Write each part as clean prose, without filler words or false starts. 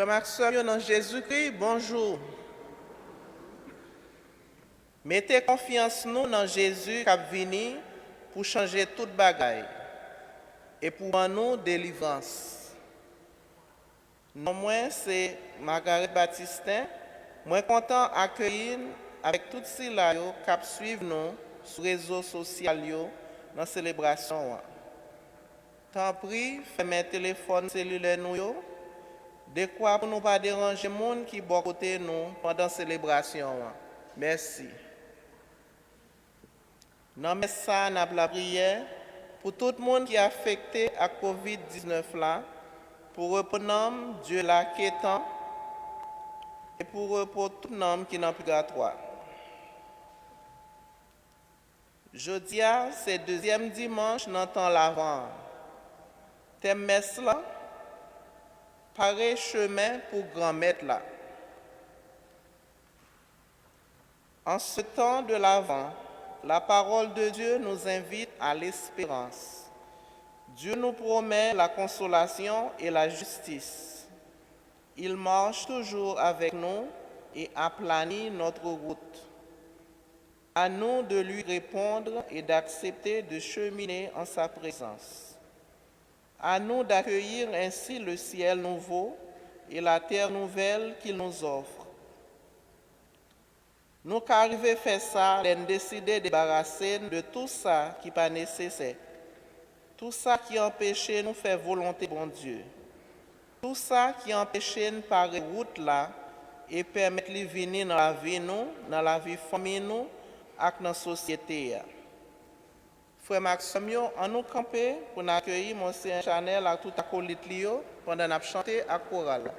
Frères dans Jésus-Christ, bonjour. Mettez confiance nous dans Jésus qui a venu pour changer toute bagaille et pour nous délivrance. Non, moi, c'est Margaret Baptistin. Moi, content d'accueillir avec toutes ces là qui suivent nous sur les réseaux sociaux dans la célébration. Tant pis, faites mes téléphones cellulaires nous. De quoi pour ne pas déranger les gens qui sont à côté de nous pendant la célébration. Merci. Dans le message, nous avons la prière pour tout le monde qui est affecté à COVID-19 là, pour reprendre Dieu là qui est temps et pour tout le monde qui est dans le purgatoire. Jeudi, c'est le deuxième dimanche dans le temps l'avant. Thème messe là, pareil chemin pour grand maître là. En ce temps de l'avant, la parole de Dieu nous invite à l'espérance. Dieu nous promet la consolation et la justice. Il marche toujours avec nous et aplanit notre route. À nous de lui répondre et d'accepter de cheminer en sa présence. À nous d'accueillir ainsi le ciel nouveau et la terre nouvelle qu'il nous offre. Nous qui arrivons à faire ça, nous décidons de débarrasser de tout ça qui n'est pas nécessaire. Tout ça qui empêche nous de faire volonté de bon Dieu. Tout ça qui empêche nous de parler route là et permettre de venir dans la vie nous, dans la vie famille nous, et dans la société. Frère Maxime, on nous camper pour accueillir Monsieur Chanel et tout acolyte pendant que nous chantons à chorale.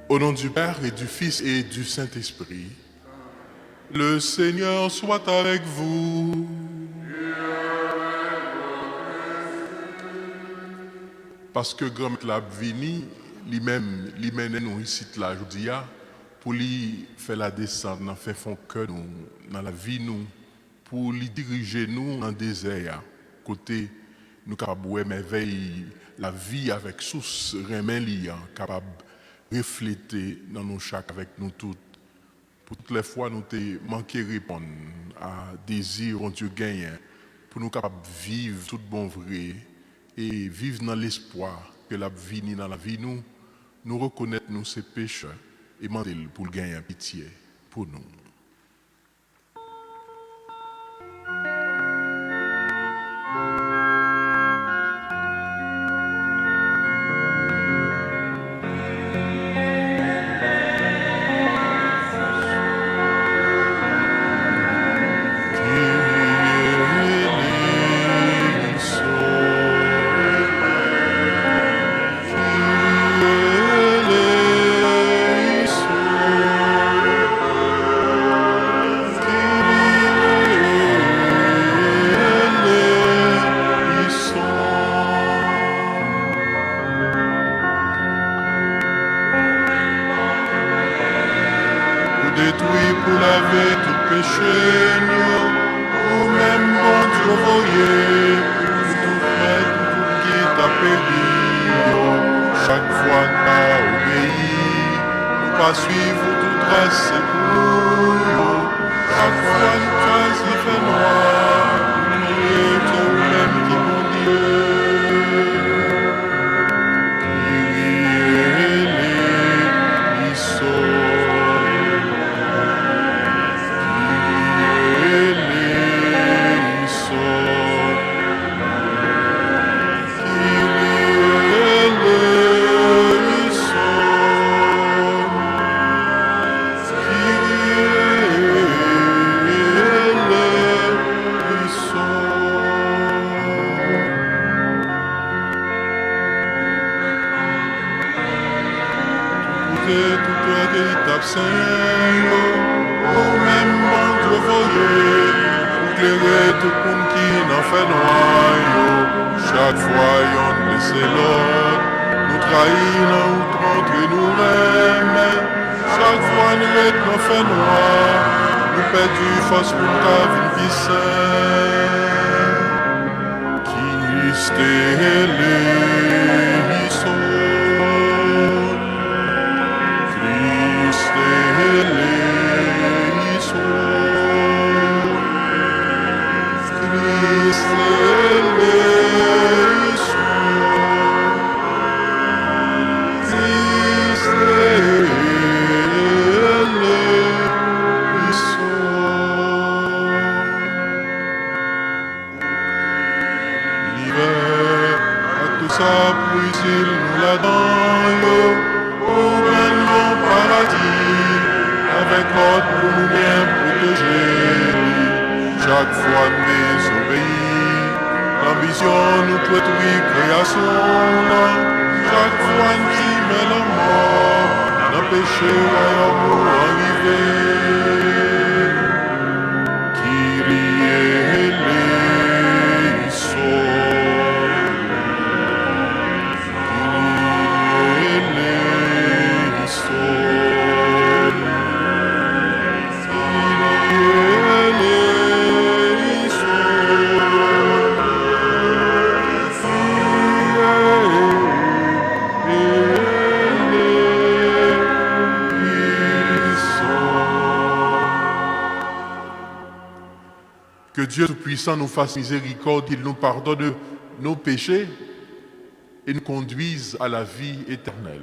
Au nom du Père et du Fils et du Saint-Esprit, le Seigneur soit avec vous. Parce que grand la vini, lui-même nous ici là aujourd'hui pour lui faire la descente, dans faire fond cœur nous dans la vie nous, pour lui diriger nous en désert côté nous capable merveille la vie avec source remen liant capable refléter dans nos chaque avec nous toutes pour toutes les fois nous t'ai manqué répondre à désir en Dieu gagné pour nous capables de vivre tout bon vrai et vivre dans l'espoir que la vie dans la vie nous reconnaître nous ces pécheurs et demander pour gagner pitié pour nous. Détruit pour laver tout péché, nous même bon Dieu voyez, tout fait, tout qui t'a péri, chaque fois nous pas obéi, nous pas suivre tout tracé pour nous, chaque fois nous choisis fait noir, nous tout même qui bon Dieu. Nous-mêmes, bon Dieu, voyez, pour éclairer tout le monde qui n'en fait noir. Chaque fois, on laisse l'autre, nous trahir, outrance et nous mêmes. Chaque fois, nous n'en fait noir, nous perdons force pour ta vie sainte. Christ est l'Isson. Chaque fois désobéir, l'ambition nous détruit création. Chaque fois qui met la mort, l'empêcher pour arriver. Kyrie eleison, Kyrie eleison. Que Dieu Tout-Puissant nous fasse miséricorde, qu'il nous pardonne nos péchés et nous conduise à la vie éternelle.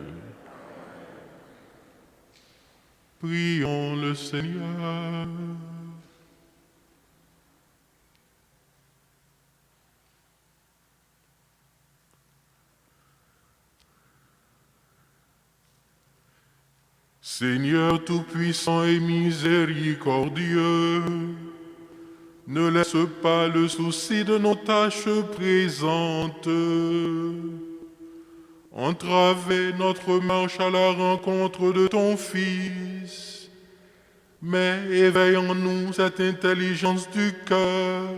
Prions le Seigneur. Seigneur Tout-Puissant et miséricordieux, ne laisse pas le souci de nos tâches présentes entraver notre marche à la rencontre de ton Fils, mais éveille en nous cette intelligence du cœur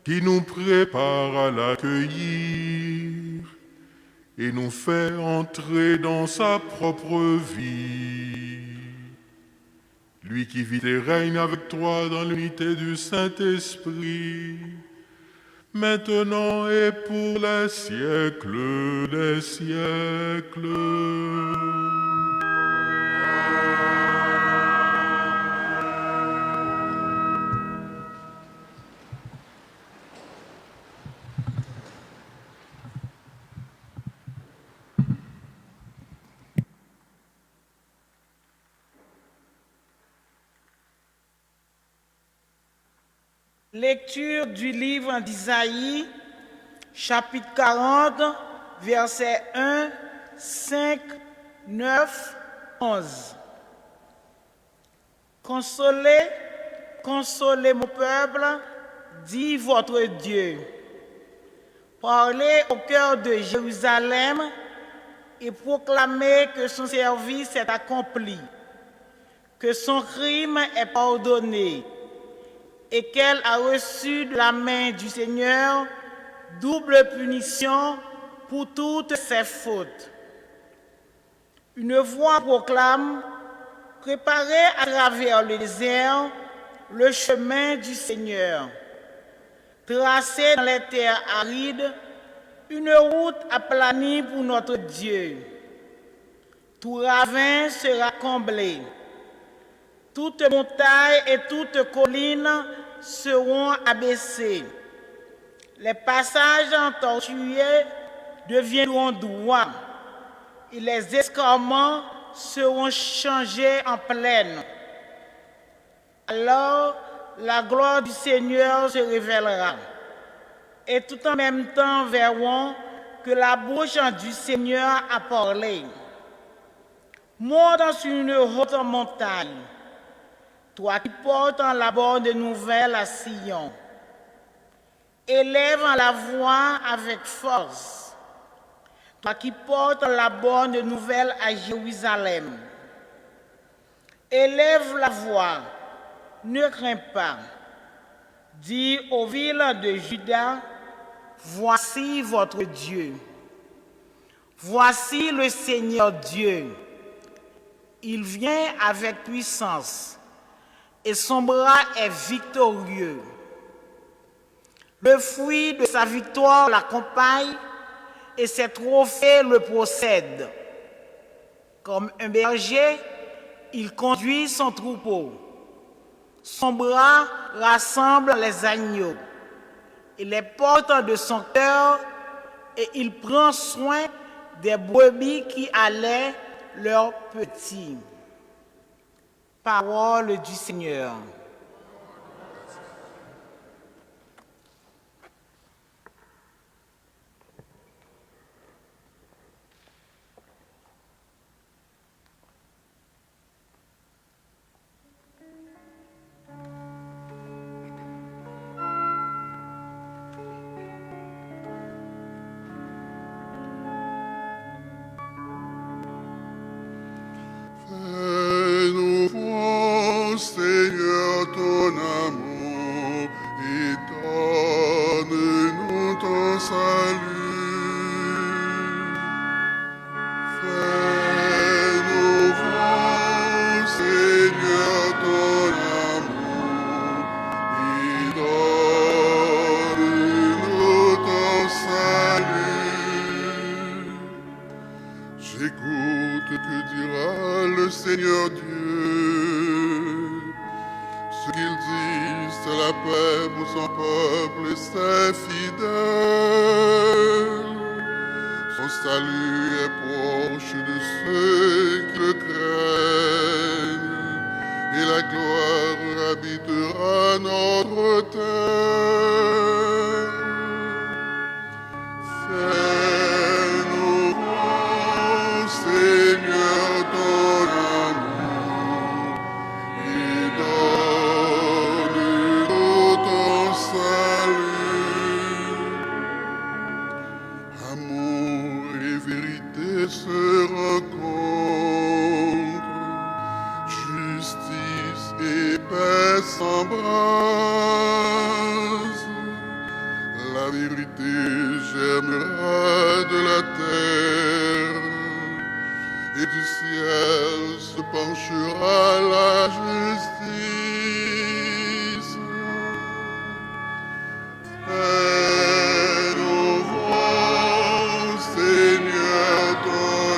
qui nous prépare à l'accueillir et nous fait entrer dans sa propre vie. Lui qui vit et règne avec toi dans l'unité du Saint-Esprit, maintenant et pour les siècles des siècles. Lecture du livre d'Isaïe, chapitre 40, versets 1, 5, 9, 11. Consolez, consolez mon peuple, dit votre Dieu. Parlez au cœur de Jérusalem et proclamez que son service est accompli, que son crime est pardonné et qu'elle a reçu de la main du Seigneur double punition pour toutes ses fautes. Une voix proclame: préparez à travers le désert le chemin du Seigneur. Tracez dans les terres arides une route aplanie pour notre Dieu. Tout ravin sera comblé. Toute montagne et toute colline seront abaissées. Les passages entortueux deviendront droits et les escarpements seront changés en plaine. Alors, la gloire du Seigneur se révélera et tout en même temps verront que la bouche du Seigneur a parlé. Monte sur une haute montagne, toi qui portes la bonne nouvelle à Sion. Élève la voix avec force, toi qui portes la bonne nouvelle à Jérusalem. Élève la voix, ne crains pas. Dis aux villes de Juda: voici votre Dieu. Voici le Seigneur Dieu. Il vient avec puissance et son bras est victorieux. Le fruit de sa victoire l'accompagne et ses trophées le procèdent. Comme un berger, il conduit son troupeau. Son bras rassemble les agneaux. Il les porte de son cœur et il prend soin des brebis qui allaient leurs petits. Parole du Seigneur. Fais-nous voir, Seigneur, ton amour et donne-nous ton salut. Fais-nous voir, Seigneur, ton amour et donne-nous ton salut. J'écoute, que dira le Seigneur Dieu. Ce qu'il dit, c'est la paix pour son peuple et ses fidèles. Son salut est proche de ceux qui le craignent, et la gloire habitera notre terre. Fais-nous voir, Seigneur, ton amour et donne-nous ton salut. Amour et vérité se rencontrent, justice et paix s'embrassent. La vérité germera de la terre et du ciel se penchera la justice. Fais-nous voir, Seigneur, ton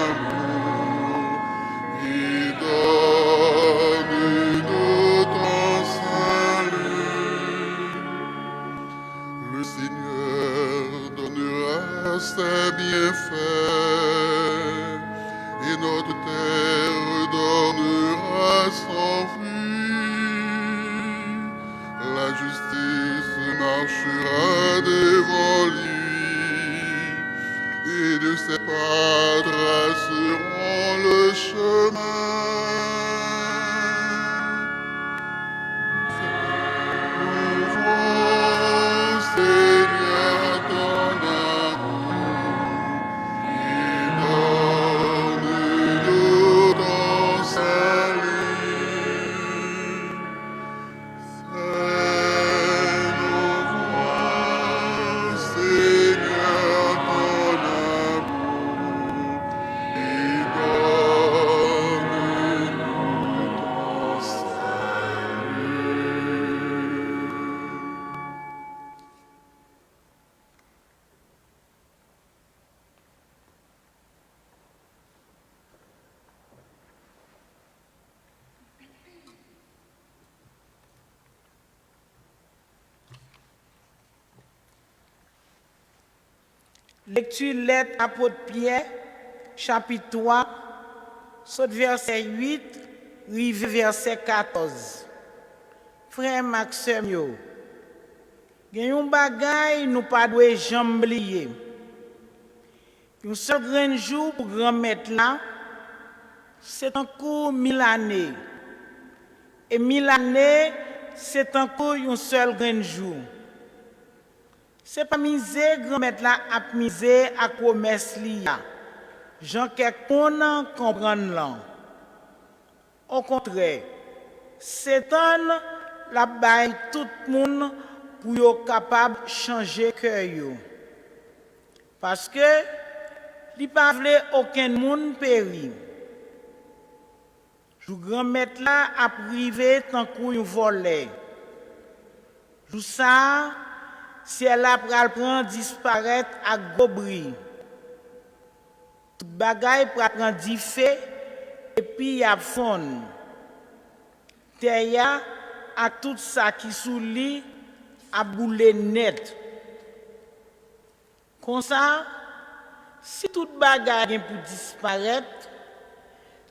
amour et donne-nous ton salut. Le Seigneur donnera ses bienfaits et notre terre donnera son fruit. Lecture lettre apôtre Pierre, chapitre 3, saute verset 8, rive verset 14. Frère Maxime, il y a un bagay nous pas doit jamais oublier. Un seul grand jour pour grand maître là, c'est encore 1000 années. Et 1000 années, c'est encore un seul grand jour. C'est pas misé, grand maître là, à miser à commerce liya. Jean quelqu'un comprendre là. Au contraire, Satan la baille tout le monde pour être capable de changer cœur. Parce que il ne pas aucun monde périr. Le grand maître là a privé tant qu'on volé. Tout ça, si elle a prend disparaître à gobri. Tout bagaille prend diffé et puis a fond. Terre à tout ça qui sous lit a boulé net. Comme ça, si tout bagaille pour disparaître,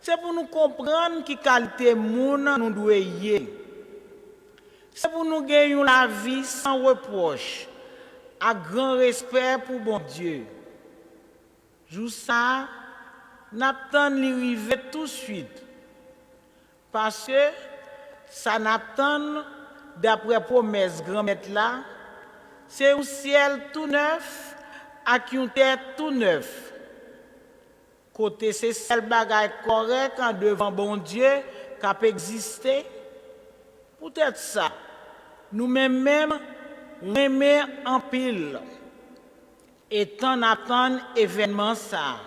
c'est pour nous comprendre qui qualité moun nous doit y. C'est pour nous gagner la vie sans reproche, à grand respect pour bon Dieu. Jou ça, n'attend l'arrivée tout de suite. Parce que ça n'attend, d'après promesse grand maître là, c'est un ciel tout neuf, avec une terre tout neuf. Côté c'est seul bagage correct en devant bon Dieu qui a existé. Peut-être ça. Nous-mêmes même en pile. Et tant attendre événement ça.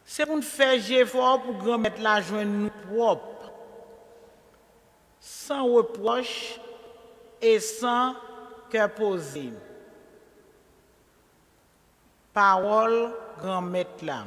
C'est pour nous faire effort pour grand mettre la joie nous propre. Sans reproche et sans cœur posé. Parole grand maître là.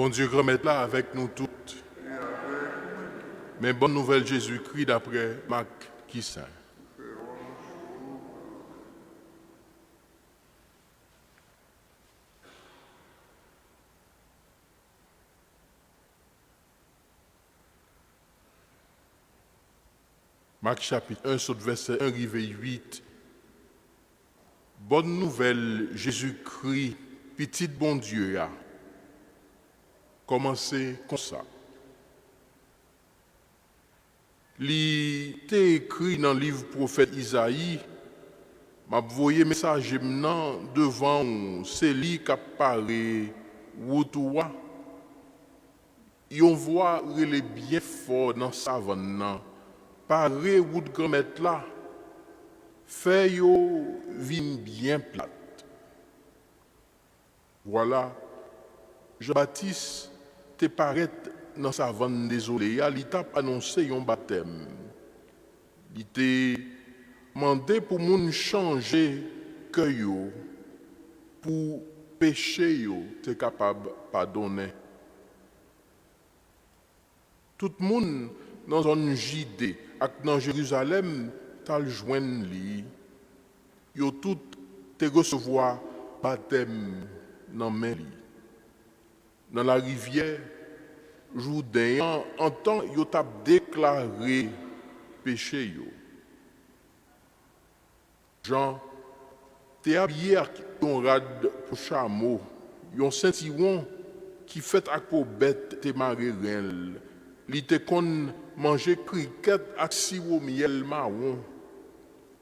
Bon Dieu, grand-mère là avec nous toutes. Mais bonne nouvelle Jésus-Christ d'après Marc qui saint. Marc chapitre 1, sur le verset 1, arrivé 8. Bonne nouvelle, Jésus-Christ, petit bon Dieu, a commencé comme ça. Il était écrit dans le livre prophète Isaïe, m'a voyé message maintenant devant celui qui apparaît ou toi. On voit les bien fort dans sa savane. Paré ou de grand là, fait yo vin bien plate. Voilà, Jean-Baptiste te paraît dans sa vanne désolé, il t'a annoncé un baptême. Il t'a demandé pour moun changer que yo, pour péché yo, t'es capable de pardonner. Tout le monde dans une JD, dans Jérusalem, t'as le joindre li. Yo tout te recevoir baptême dans main li. Dans la rivière Jourdain, en temps yo t'a déclaré péché yo. Jean t'es habillé avec ton rad pour chameau, yon ceinturon qui fait à ko bête te maré rein. Li te kon manger cricket ak sirop miel marron.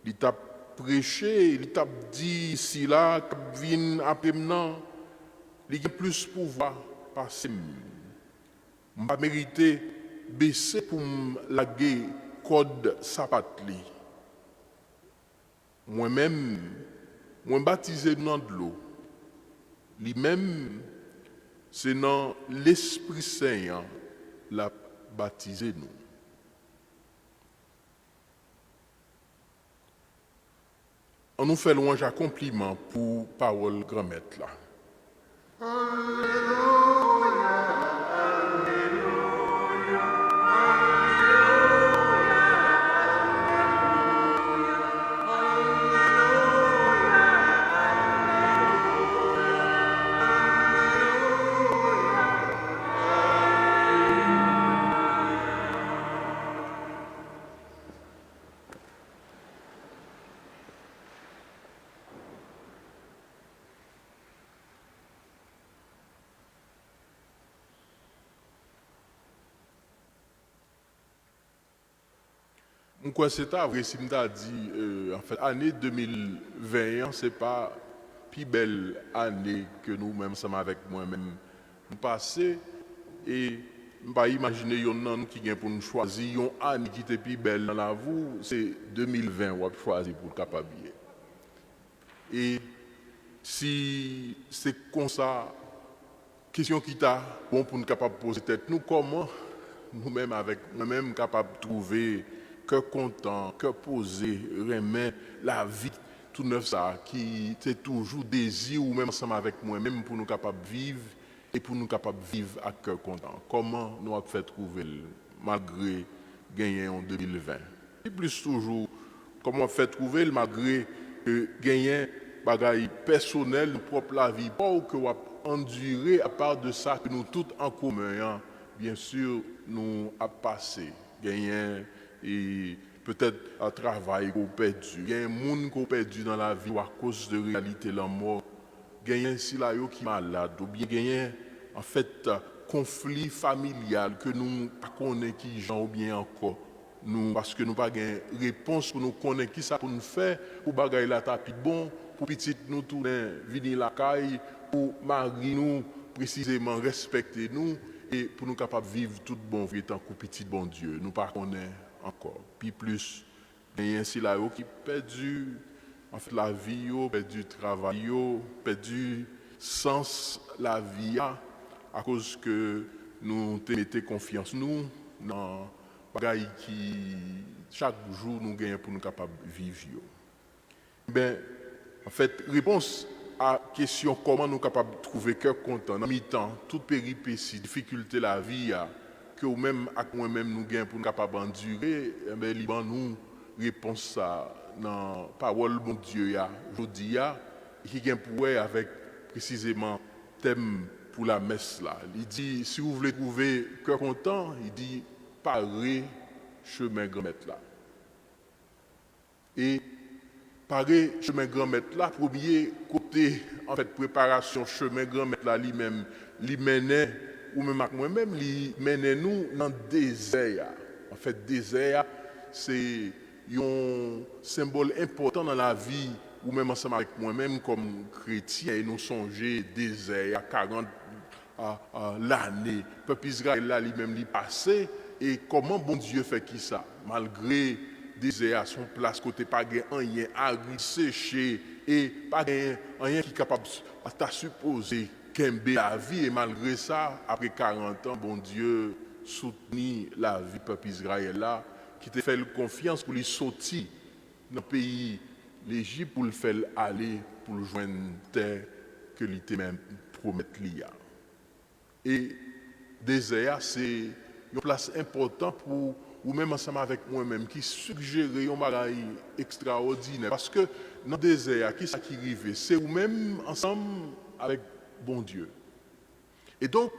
Li t'a prêché, li t'a dit si là k'ap vinn après m'nan, li gen plus pouvoir passer. M'a mérité baisser pour m'laguer code sapat li. Moi-même, moi baptisé dans de l'eau. Lui-même, c'est dans l'Esprit Saint la baptisé nous. On nous fait louange à compliment pour parole grand-mère là. Pourquoi c'est vrai si m'ta dit en fait année 2020 c'est pas plus belle année que nous même sommes avec moi-même nous passer et pas imaginer yon qui gagne pour nous choisir une année qui était plus belle dans la vie c'est 2020 on va choisir pour capable. Et si c'est comme ça question qui t'a bon pour nous capable poser tête nous comment nous-mêmes avec nous-mêmes capable de trouver que content, que posé, remet la vie tout neuf ça, qui c'est toujours désir ou même ensemble avec moi-même pour nous capables de vivre et pour nous capables de vivre à cœur content. Comment nous avons fait trouver malgré gagner en 2020? Et plus toujours, comment on fait trouver malgré gagner bagaille personnel, propre la vie, pas que on endurer à part de ça que nous tous en commun, bien sûr, nous a passé, gagner et peut-être un travail qu'on perdu, il y a un monde qu'on perdu dans la vie à cause de réalité la mort, il y a un silayo qui est malade, ou bien il y a en fait conflit familial que nous ne connaissons pas qui gens ou bien encore nous parce que nous pas gain réponse pour nous connaître qui ça pour nous faire pour bagaille la tapis bon pour petite nous tourner venir la caille pour mari nous précisément respecter nous et pour nous capable vivre tout bon vie tant que petit bon Dieu nous pas connaît encore puis plus il y a ainsi là qui perdu en fait la vie perdu travail perdu sens la vie à cause que nous mettons confiance nous dans bagaille qui chaque jour nous gagnons pour nous capables de vivre. Ben en fait réponse à question comment nous sommes capables de trouver cœur content dans mi-temps, toute péripétie, difficulté la vie, que nous-mêmes, avec moi-même, nous gagnons pour nous capables d'endurer, eh bien, Liban, nous, réponse ça dans la parole de mon Dieu, aujourd'hui, qui gagne pour avec précisément thème pour la messe là. Il dit, si vous voulez trouver cœur content, il dit, parez chemin grand maître là. Et pareil, chemin grand maître là, premier côté, en fait, préparation, chemin grand maître là, lui-même, lui menait, ou même avec moi-même, lui menait nous dans le désert. En fait, désert, c'est un symbole important dans la vie, ou même ensemble avec moi-même, comme chrétien, et nous songer désert, à 40 l'année, le peuple Israël là, lui-même, lui passé, et comment bon Dieu fait qui ça, malgré désert à son place côté pas rien agri séché et pas rien qui est capable de supposer qu'aimer la vie et malgré ça après 40 ans bon Dieu soutenu la vie peuple Israël là qui te fait confiance pour lui sortir dans le pays l'Égypte pour le faire aller pour le joindre terre que lui te même promettre l'IA. Et désert c'est une place importante pour ou même ensemble avec moi-même, qui suggérait un bagage extraordinaire. Parce que dans le désert, qui ça qui arrive, c'est ou-même ensemble avec bon Dieu. Et donc,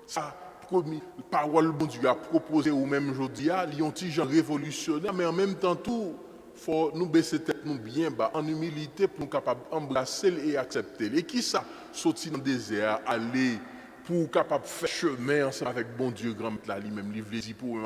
ça, parole bon Dieu a proposé ou-même aujourd'hui, il y a un petit genre révolutionnaire, mais en même temps, tout, faut nous baisser tête nous bien bas, en humilité, pour nous capables d'embrasser et accepter. Et qui ça, sortir dans le désert, aller pour capable faire chemin ensemble avec bon Dieu grand là lui-même il veut dire pour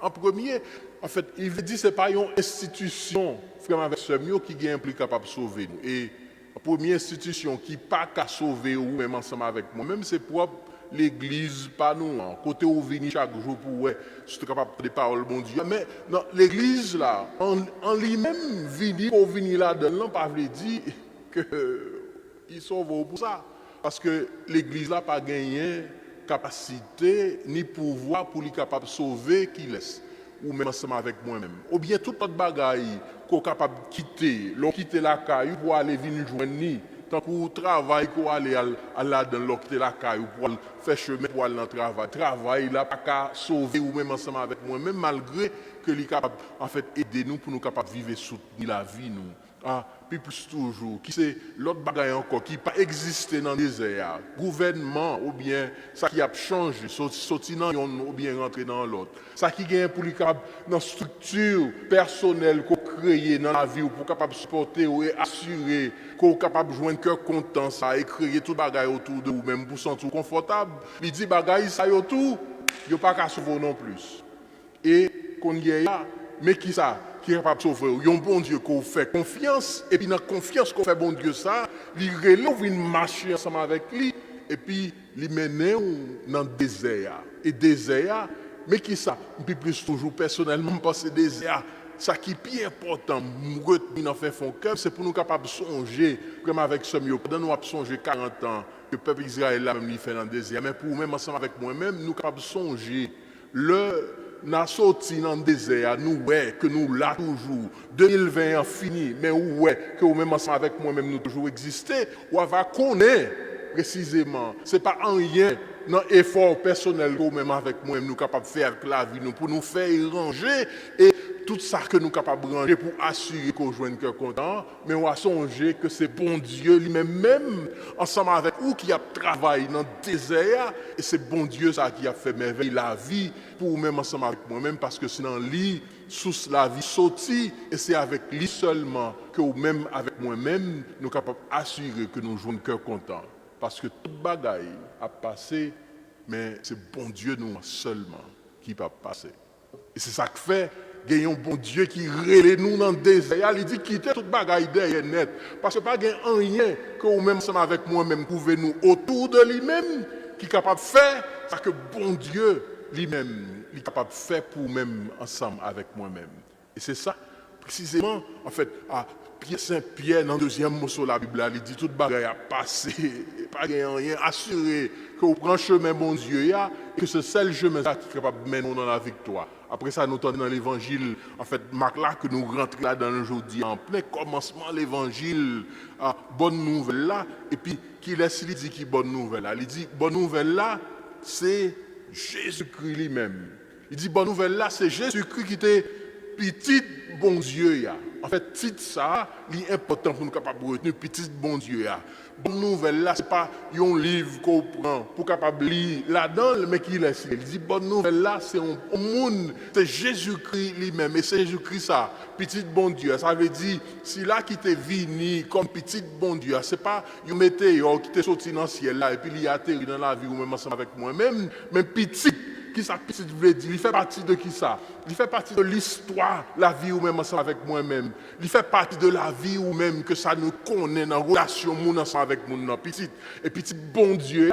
en premier en fait il veut dire c'est pas une institution vraiment avec ce mieux qui est impliqué capable de sauver nous et la première institution qui pas qu'à sauver ou même ensemble avec moi même c'est propre l'église pas nous côté où venir chaque jour pour ouais c'est capable de parole bon Dieu mais non l'église là en lui-même venir là dedans pas veut dire que il sauve pour ça. Parce que l'Église n'a pas gagné capacité ni pouvoir pour lui capable de sauver qui laisse. Ou même ensemble avec moi-même. Ou bien tout autre bagaille qu'on est capable de quitter la caille pour aller venir joindre ni. Tant pour travail qu'on aller à la dans quitter la caille pour faire chemin pour aller dans le travail. Travail là pas qu'à sauver ou même ensemble avec moi-même malgré que lui capable en fait aider nous pour nous capable vivre soutenir la vie nous. Puis plus toujours, qui c'est l'autre bagaille encore, qui pas existé dans le désert, gouvernement, ou bien ça qui a changé, sorti dans l'un ou bien rentré dans l'autre. Ça qui gagne pour lui capable dans la structure personnelle qu'on crée dans la vie, ou pour capable supporter ou assurer, qu'on capable de jouer un cœur content, ça, et créer tout bagaille autour de vous, même pour sentir confortable. Il dit bagaille, ça y autour, il n'y a pas qu'à sauver non plus. Et qu'on y est là, mais qui ça? Qui est capable de sauver. Il y a un bon Dieu qu'on fait confiance, et puis dans la confiance qu'on fait bon Dieu ça, il relève une marcher ensemble avec lui, et puis il mène dans le désert. Et désert, mais qui ça? Puis plus toujours personnellement, parce que désert, ça qui est plus important, retenir dans fait fond cœur, c'est pour nous capables de songer, comme avec ce mieux, pendant nous avons songé 40 ans, que le peuple Israël là même il fait dans le désert, mais pour même ensemble avec moi-même, nous capables de songer n'a sorti dans le désert, nous ouais que nous là toujours. 2020 a fini, mais ouais que nous même ensemble avec moi-même nous toujours exister. On va connaître précisément. C'est pas en rien dans effort personnel que même avec moi-même nous capables de faire la vie nous pour nous faire ranger et tout ça que nous capables de ranger pour assurer qu'on joue un cœur content, mais on va songer que c'est bon Dieu lui-même ensemble avec nous qui a travaillé dans le désert et c'est bon Dieu ça qui a fait merveille la vie pour même ensemble avec moi-même parce que c'est dans lui sous la vie sortie et c'est avec lui seulement que même avec moi-même nous sommes capables d'assurer que nous jouons un cœur content parce que toute bagaille a passé mais c'est bon Dieu nous seulement qui peut passer et c'est ça que fait gagnons bon Dieu qui relève nous dans le désert. Il dit quitter toute bagaille derrière net. Parce que pas gagne rien que vous même ensemble avec moi-même pouvez nous autour de lui-même qui est capable de faire ça que bon Dieu lui-même est capable de faire pour même ensemble avec moi-même. Et c'est ça précisément, en fait, à Saint-Pierre, dans le deuxième morceau de la Bible, il dit tout bagaille a passé, pas rien, assuré que vous prenez chemin bon Dieu, et que ce seul chemin qui est capable de mener dans la victoire. Après ça, nous entendons dans l'évangile, en fait, Marc là, que nous rentrons là dans aujourd'hui, en plein commencement, l'évangile, bonne nouvelle là, et puis, qui laisse, il dit qui bonne nouvelle là. Il dit, bonne nouvelle là, c'est Jésus-Christ lui-même. Il dit, bonne nouvelle là, c'est Jésus-Christ qui était petit bon Dieu. En fait, titre ça, il est important pour nous capables de retenir petit bon Dieu. Bonne nouvelle là, ce n'est pas un livre qu'on prend pour capable lire là-dedans, mais qui laisse. Il dit, bonne nouvelle là, c'est un monde, c'est Jésus-Christ lui-même. Et c'est Jésus-Christ ça, petit bon Dieu. Ça veut dire, si là qui t'est venu comme petit bon Dieu, ce n'est pas un météore qui t'est sorti dans le ciel là, et puis il a atterri dans la vie ou même ensemble avec moi-même, mais petit. Qui ça petit veut dire? Il fait partie de qui ça? Il fait partie de l'histoire, la vie ou même ensemble avec moi-même. Il fait partie de la vie ou même que ça nous connaît dans la relation mon ensemble avec mon petit. Et petit bon Dieu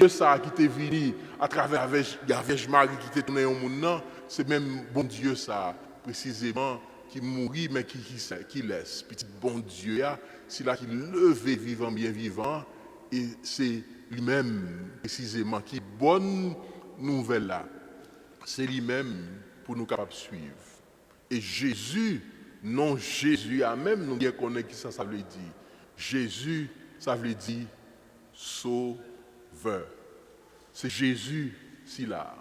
ça qui t'est venu à travers la Vierge Marie qui t'est tourné au monde, c'est même bon Dieu ça précisément qui mourit mais qui laisse. Petit bon Dieu c'est là qui levé vivant bien vivant et c'est lui-même précisément qui bonne nouvelle là, c'est lui-même pour nous capables de suivre. Et Jésus, non Jésus a même, nous bien connaître qui ça veut dire. Jésus, ça veut dire sauveur. C'est Jésus, si là.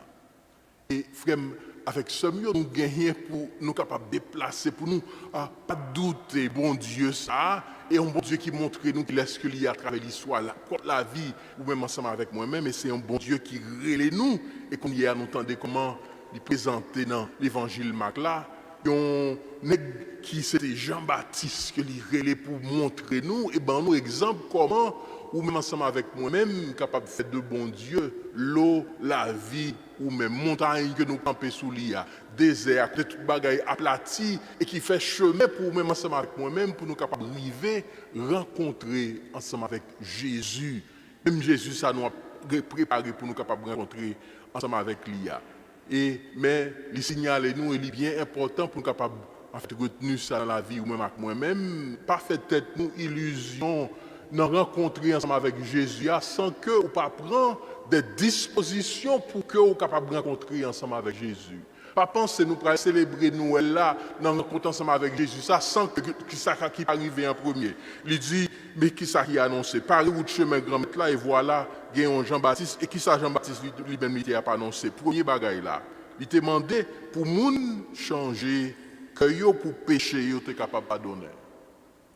Et frère, avec ce mieux, nous gagnons pour nous capables de déplacer, pour nous pas douter, bon Dieu, ça. Et un bon Dieu qui montre nous qu'il laisse que lié à travers l'histoire, la vie, ou même ensemble avec moi-même. Et c'est un bon Dieu qui relève nous. Et qu'on y a entendu comment il présentait dans l'évangile Marc là. Un nègre qui c'était Jean-Baptiste que il relève pour montrer nous. Et ben nous exemple comment, ou même ensemble avec moi-même, capable de faire de bon Dieu, l'eau, la vie, ou même montagne que nous campons sous l'IA, désert, tout bagaille aplati, et qui fait chemin pour même ensemble avec moi-même, pour nous capables d'arriver, rencontrer ensemble avec Jésus. Même Jésus, ça nous a préparé pour nous capables de rencontrer ensemble avec l'IA. Mais il signale nous, il est bien important pour nous capables de retenir ça dans la vie, ou même avec moi-même, pas faire tête nous illusion, nous rencontrer ensemble avec Jésus sans que ou pas prendre des dispositions pour que vous capable de rencontrer ensemble avec Jésus. Pas penser nous pour célébrer Noël là, nous rencontrer ensemble avec Jésus, ça sans que ça qui arrive en premier. Il dit mais qui ça qui a annoncé? Par où de chemin grand là et voilà, il y a un Jean-Baptiste et qui ça Jean-Baptiste lui-même il a pas annoncé. Premier bagaille là, il t'a demandé pour moun changer que yo pour pécher yo t'es capable de pardonner.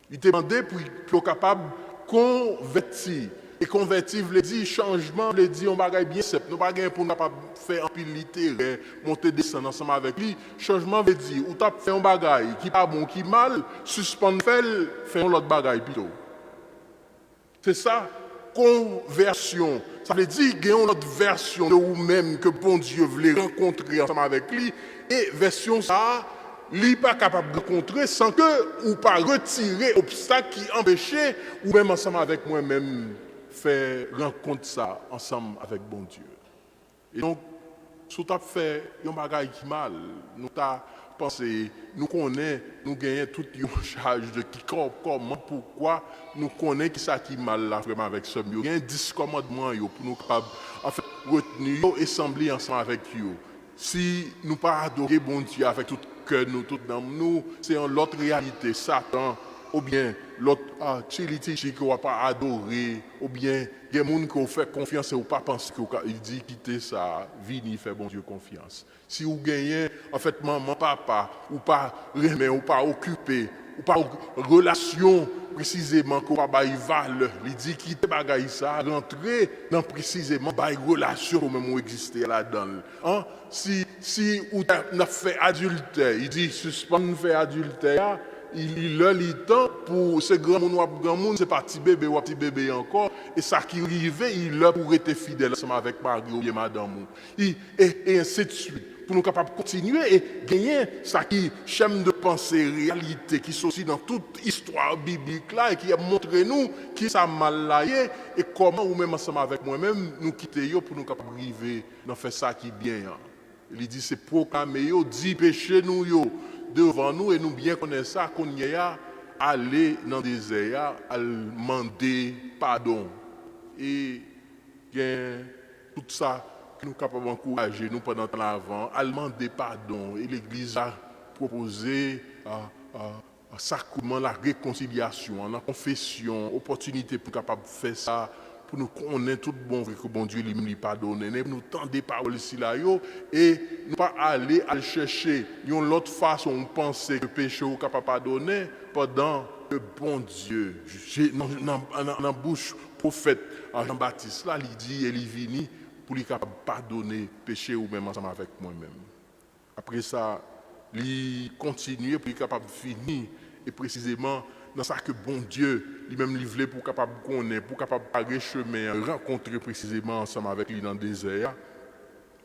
Il t'a demandé pour capable convertir. Et convertir veut dire changement, veut dire on bagaille bien simple. Nous pas gain pour nous faire un pile littéraire, monter descendre ensemble avec lui. Changement veut dire ou t'as fait un bagaille qui pas bon, qui mal, suspendre faire l'autre bagaille plutôt. C'est ça, conversion. Ça veut dire qu'il y a une autre version de vous-même que bon Dieu voulait rencontrer ensemble avec lui. Et version ça, il n'est pas capable de rencontrer sans que ou pas retirer l'obstacle qui empêchait ou même ensemble avec moi-même faire rencontre ça ensemble avec bon Dieu. Et donc, si tu as fait un bagage qui mal, nous t'as pensé, nous connaissons, nous gagnons toute une charge de qui, comment, pourquoi, nous connaissons qui ça qui mal là vraiment avec ce mieux. Il y a un 10 commandements pour nous capables en fait retenir et sembler ensemble avec eux. Si nous pas adorer bon Dieu avec tout cœur, nous, tout dans nous, c'est en l'autre réalité, Satan, ou bien l'autre qui qu'on va pas adorer, ou bien il y a des gens qui fait confiance et ou pas penser qu'il dit quitter sa vie, ni fait bon Dieu confiance. Si vous gagnez, en fait, maman, papa, ou pas remet, ou pas occupé, ou pas relation précisément qu'on va bailler valeur, il dit quitter bagaille ça, rentrer dans précisément bailler relation ou même où exister là-dedans. Hein? Si ou n'a fait adultère, il dit suspendre faire adultère. Il a le temps pour ce grand monde, c'est pas petit bébé ou petit bébé encore. Et ça qui arrive, il a pour être fidèle ensemble avec Marie ou bien madame. Et ainsi de suite. Pour nous capables de continuer et gagner ça qui chaîne de pensée, réalité, qui sont aussi dans toute histoire biblique là et qui a montré nous qui ça mal là et comment ou même ensemble avec moi-même nous quitter pour nous capables de arriver dans faire ça qui est bien. Il dit c'est proclamer yo, dit péché nous yo devant nous et nous bien connaissons ça qu'on y a aller dans le désert, à demander pardon. Et bien tout ça que nous sommes capables d'encourager nous pendant l'avant, à demander pardon. Et l'Église a proposé un sacrement, la réconciliation, la confession, opportunité pour capable de faire ça, pour nous connaître tout bon vrai que bon Dieu lui pardonne, pour nous tendre des paroles ici là et nous pas aller à chercher une autre façon de penser que le péché est capable de pardonner pendant que bon Dieu, dans la bouche prophète Jean-Baptiste là, il dit et il vient pour lui capable de pardonner péché ou même ensemble avec moi-même. Après ça, il continue pour lui capable de finir et précisément dans ça que bon Dieu lui-même livré pour capable connaître, pour capable parer chemin, rencontrer précisément ensemble avec lui dans le désert.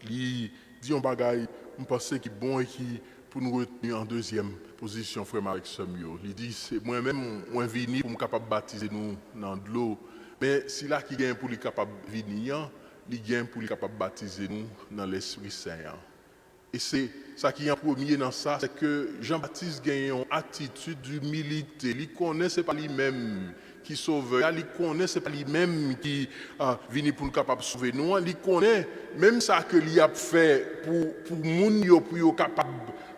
Il dit un bagage, je pense qui est bon et qui pour nous retenir en deuxième position frère avec Samuel. Il dit c'est moi-même moi venu pour me capable baptiser nous dans de l'eau, mais si là qui gagne pour lui capable venir, il gagne pour lui capable baptiser nous dans l'Esprit Saint. Et c'est ça qui est en premier dans ça, c'est que Jean-Baptiste gagne une attitude d'humilité. Il connaît, ce n'est pas lui-même qui sauve. Il connaît, ce n'est pas lui-même qui vient pour nous capable de sauver nous. Il connaît, même ça que lui a fait pour nous, pour être capable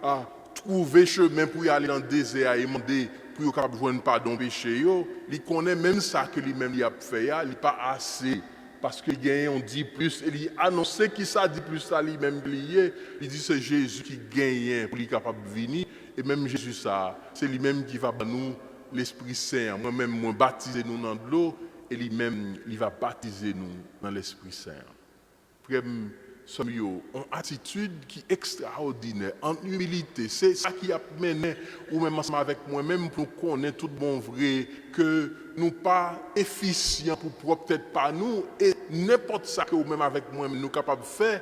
de trouver chemin pour y aller dans le désert et demander pour être capable de joindre pardon péché. Il connaît même ça que lui-même il a fait. Il n'est pas assez. Parce que gagne on dit plus, il annonce qui ça dit plus à lui-même lié. Il dit c'est Jésus qui gagne pour lui capable de venir. Et même Jésus ça, c'est lui-même qui va nous l'Esprit Saint. Moi-même, moi baptiser nous dans de l'eau et lui-même, il va baptiser nous dans l'Esprit Saint. Frère, une attitude qui est extraordinaire, en humilité. C'est ça qui a mené, ou même ensemble avec moi-même, pour connaître tout bon vrai, que nous pas efficients pour peut-être pas nous, et n'importe ça que nous-même avec moi-même nous capables de faire,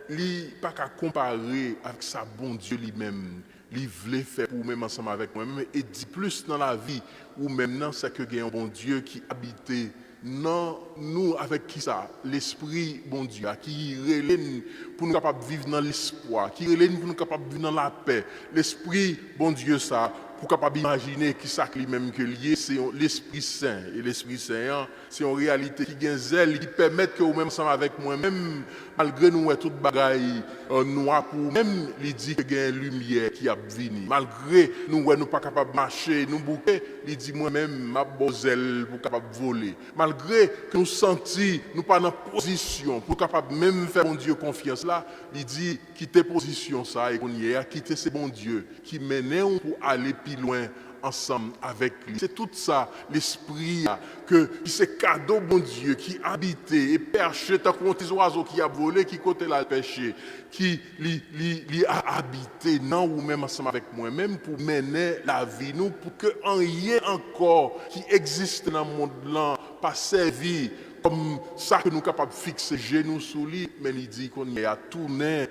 il pas qu'à comparer avec ça bon Dieu lui-même. Il voulait faire pour nous-mêmes ensemble avec moi-même, et dit plus dans la vie, ou même c'est que il y a un bon Dieu qui habitait non, nous, avec qui ça? L'Esprit, bon Dieu, qui relève pour nous capables de vivre dans l'espoir, qui relève pour nous capables de vivre dans la paix. L'Esprit, bon Dieu, ça, pour capable d'imaginer qui ça lui-même que lié, c'est l'Esprit Saint. Et l'Esprit Saint, c'est une réalité qui gagne zèle, qui permet que vous-même ensemble avec moi-même, malgré nous, toute bagaille noir pour même, il dit qu'il y a une lumière qui a venu. Malgré nous, nous pas capables de marcher, nous bouquer, il dit moi-même, ma bozelle pour capable de voler. Malgré que nous sentis, nous pas dans position pour capable même faire mon Dieu confiance là, il dit quitter position ça et qu'on y est, quitter ce bon Dieu qui menait pour aller plus loin ensemble avec lui. C'est tout ça, l'esprit que c'est cadeau bon Dieu qui habitait et perché tant qu'on des oiseaux qui a volé, qui côté là le péché, qui li a habité non ou même ensemble avec moi-même pour mener la vie nous pour que rien encore qui existe dans le monde là pas servi comme ça que nous capables de fixer genoux sous lui, mais il dit qu'on y a tourné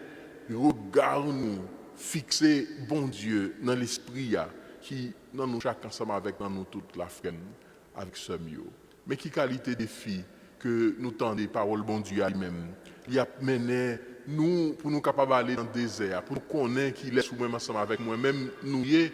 regard nous fixer bon Dieu dans l'esprit qui dans nous chaque ensemble avec dans nous toute la frère avec ce mieux. Mais qui qualité de filles que nous tendez parole bon Dieu à lui-même. Il a mené nous pour nous capables d'aller dans le désert, pour nous connaître qu'il est sous même ensemble avec moi-même nous y est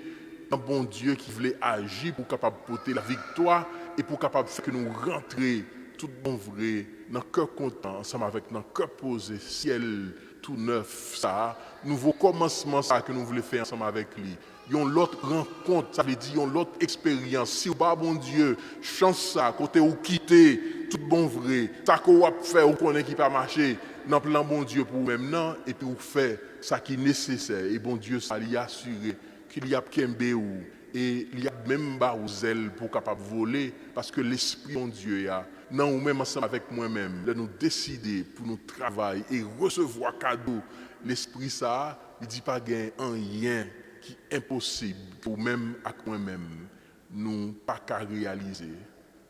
un bon Dieu qui voulait agir pour capable porter la victoire et pour capable faire que nous rentrions tout bon vrai dans le cœur content ensemble avec dans le cœur posé ciel tout neuf ça nouveau commencement ça que nous voulons faire ensemble avec lui. Yon l'autre rencontre, ça veut dire yon l'autre expérience. Si ou pas bon Dieu, chance ça, côté ou quitter, tout bon vrai, ça qu'on a fait ou qu'on est qui pas marché, dans plan bon Dieu pour même non, et puis ou fait ça qui est nécessaire. Et bon Dieu, ça lui assuré qu'il y a kembe ou, et il y a même pas ou zèle pour capable voler, parce que l'esprit bon Dieu a, non ou même ensemble avec moi-même, de nous décider pour nous travailler et recevoir cadeau. L'esprit ça, il dit pas gain en rien qui est impossible pour même avec moi-même nous pas qu'à réaliser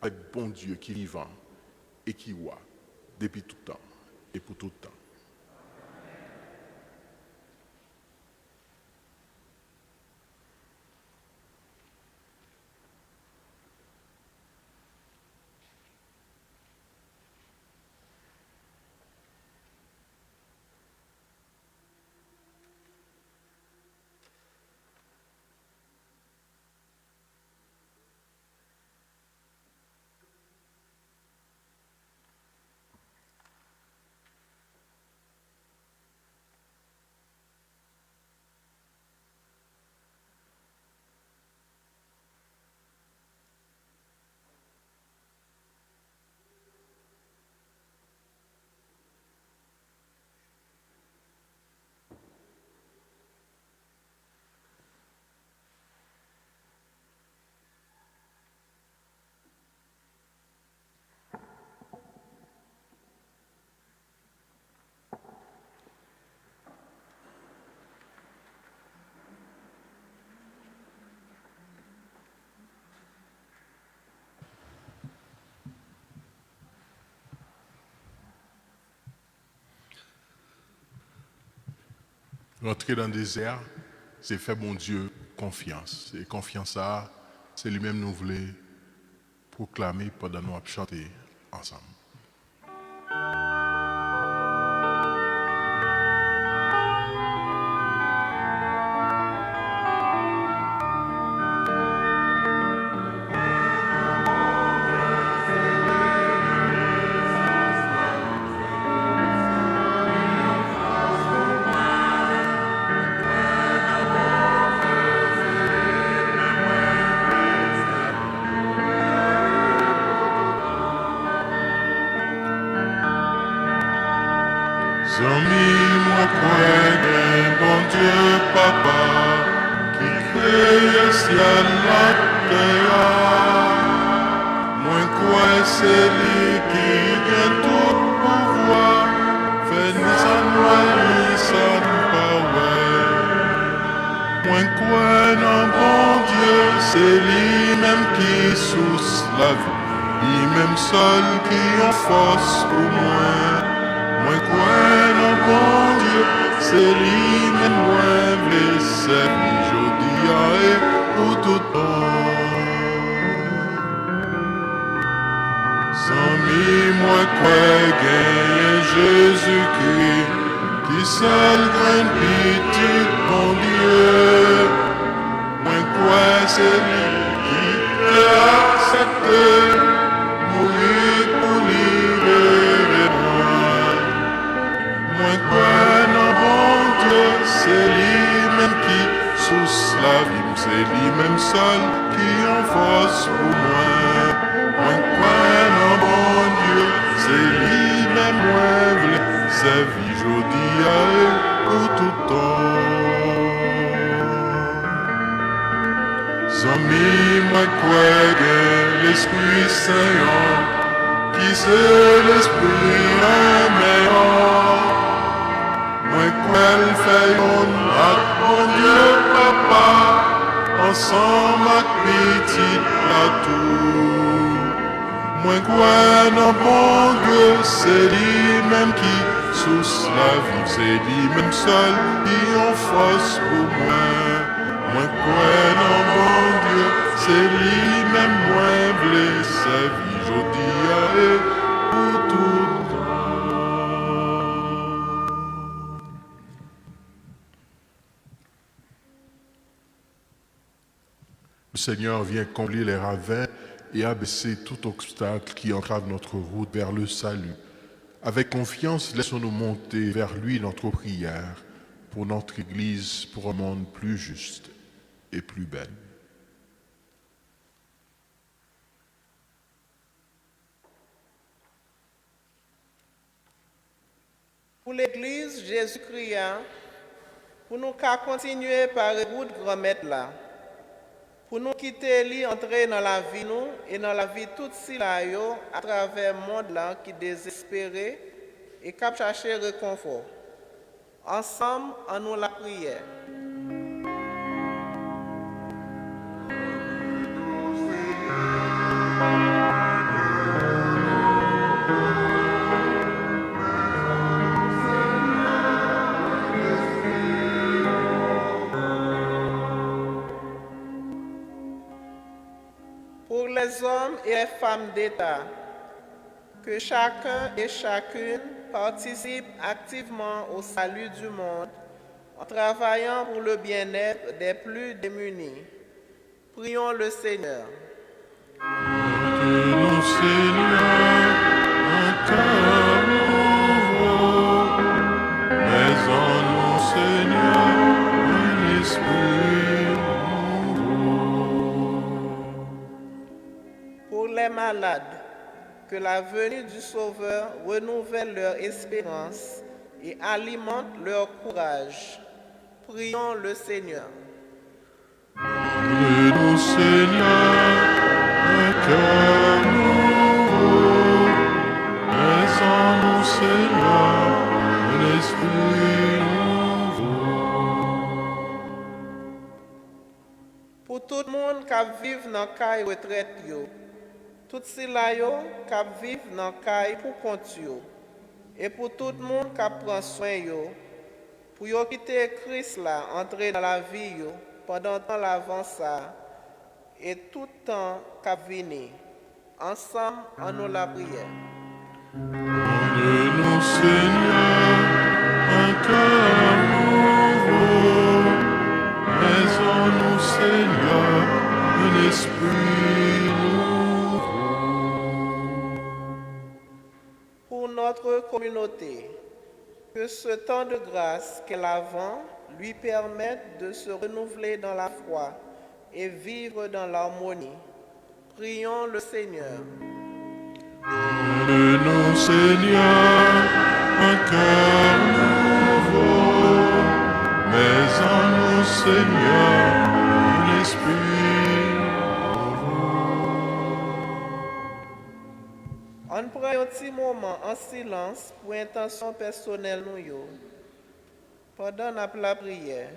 avec bon Dieu qui est vivant et qui voit depuis tout temps et pour tout temps. Rentrer dans le désert, c'est faire bon Dieu confiance. Et confiance, ça, c'est lui-même nous voulons proclamer pendant nous chanter ensemble. Zami moi crois bon Dieu papa qui crée ciel la terre. Moi crois c'est lui qui gagne tout pouvoir. Fait ni ça moi ni ça pas ouais. Moi crois dans bon Dieu c'est lui-même qui source la vie. Lui-même seul qui en force pour moi. Moi crois dans bon Dieu, c'est lui-même moi veut servir aujourd'hui et pour tout temps. Sans mi moi crois gagner Jésus-Christ, qui seul grand petit bon Dieu. Moi crois c'est lui qui a accepté mourir pour libérer moi. Moi crois dans bon Dieu, c'est lui-même qui source la vie, c'est lui-même seul qui en force pour moi. Moi crois dans bon Dieu, c'est lui-même moi voulait sa vie aujourd'hui et pour tout temps. Zami moi crois que l'Esprit Saint qui c'est l'Esprit meilleur. Moi qu'elle fait mon Dieu papa, ensemble avec petit la tour. Moi quoi dans bon Dieu, c'est lui-même qui source la vie, c'est lui-même seul qui en force pour moi. Moi quoi dans bon Dieu, c'est lui-même moi voulait sa vie, aujourd'hui et pour tout temps. Le Seigneur vient combler les ravins et abaisser tout obstacle qui entrave notre route vers le salut. Avec confiance, laissons-nous monter vers lui notre prière pour notre Église, pour un monde plus juste et plus belle. Pour l'Église, Jésus cria, pour nous qu'à continuer par la route grand maître là, pour nous quitter lui, entrer dans la vie nous et dans la vie toute si là yo, à travers le monde là qui désespéré et qui chercher réconfort. Ensemble, en nous la prière. Pour les hommes et les femmes d'État, que chacun et chacune participe activement au salut du monde en travaillant pour le bien-être des plus démunis. Prions le Seigneur. Nous, Seigneur, un cœur nouveau, mais en nous, Seigneur, un esprit nouveau. Pour les malades, que la venue du Sauveur renouvelle leur espérance et alimente leur courage. Prions le Seigneur. Nous, Seigneur, un cœur nouveau, mais en nous, Seigneur, un esprit nouveau. Pour tout le monde qui vit dans la retraite, tout cela qui vit dans la pour compte, et pour tout le monde qui prend soin, Pour yo quitter Christ là, entrer dans la vie yo, pendant temps l'avant ça, et tout temps qu'a venu. Ensemble, en nous la prière. Donne-nous, Seigneur, un cœur nouveau. Mets-en-nous, Seigneur, un esprit nouveau. Pour notre communauté, que ce temps de grâce qu'elle avant lui permette de se renouveler dans la foi et vivre dans l'harmonie. Prions le Seigneur. Donne-nous, Seigneur, un cœur nouveau. Mets-en-nous, Seigneur, un esprit nouveau. On prend un petit moment en silence pour intention personnelle nous yo. Pendant la prière.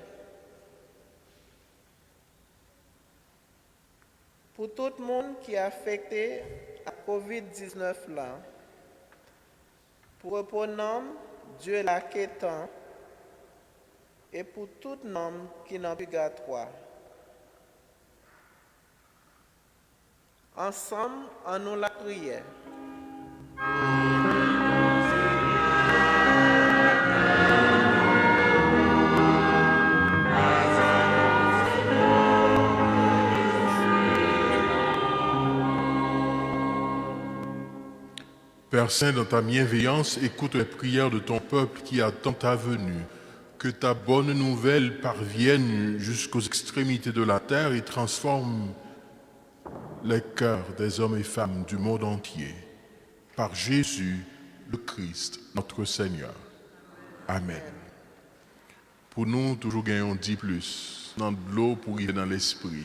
Pour tout le monde qui est affecté à COVID-19 là, pour reprendre Dieu la quêtant et pour tout homme qui est en purgatoire. Ensemble, en nous la prière. Père Saint, dans ta bienveillance, écoute les prières de ton peuple qui attend ta venue. Que ta bonne nouvelle parvienne jusqu'aux extrémités de la terre et transforme les cœurs des hommes et femmes du monde entier. Par Jésus, le Christ, notre Seigneur. Amen. Pour nous, toujours gagnons 10 plus dans de l'eau pour ir dans l'esprit.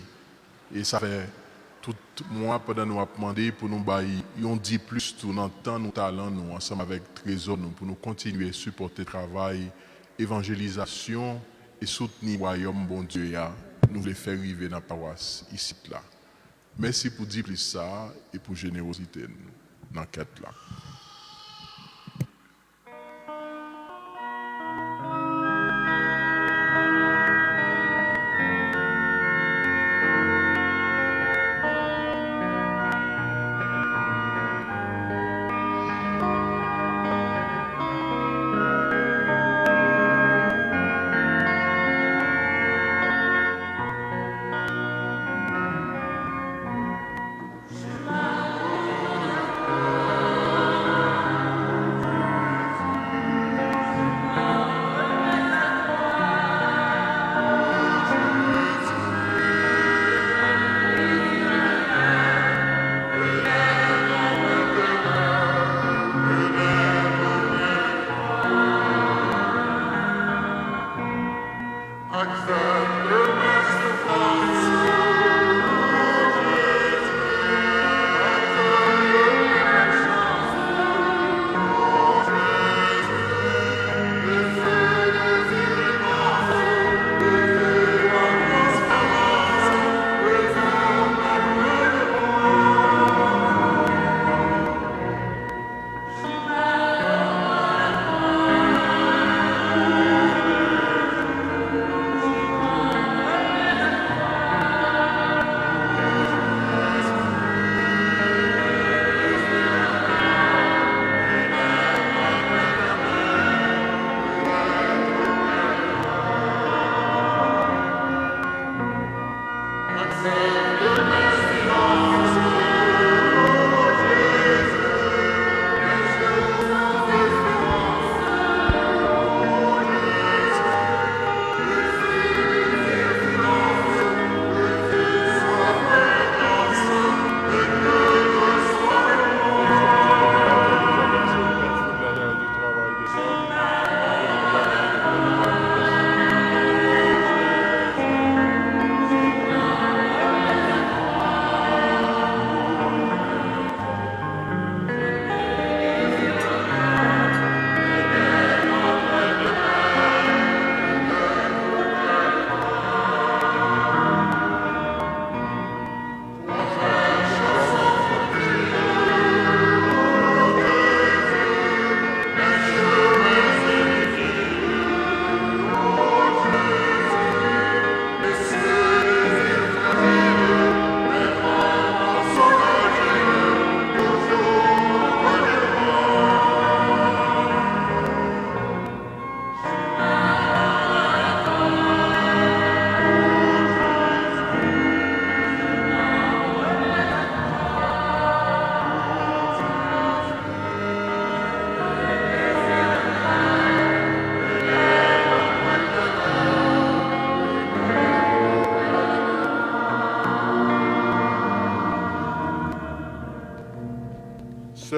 Et ça fait tout mois pendant nous demander pour nous bailler, on dit plus tout dans temps, nos talents, nous ensemble avec Trésor, nous pour nous continuer à supporter le travail, évangélisation et soutenir le royaume bon Dieu, nous les faire arriver dans la paroisse ici là. Merci pour dire plus ça et pour générosité dans cette quête là.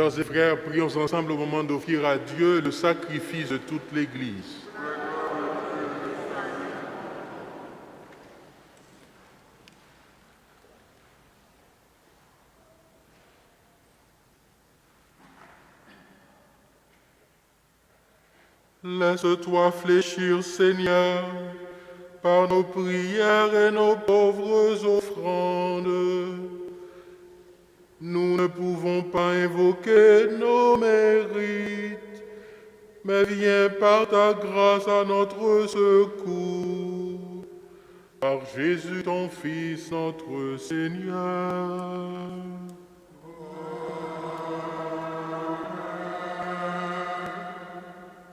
Sœurs et frères, prions ensemble au moment d'offrir à Dieu le sacrifice de toute l'Église. Laisse-toi fléchir, Seigneur, par nos prières et nos pauvres offrandes. Nous ne pouvons pas invoquer nos mérites, mais viens par ta grâce à notre secours. Par Jésus, ton Fils, notre Seigneur.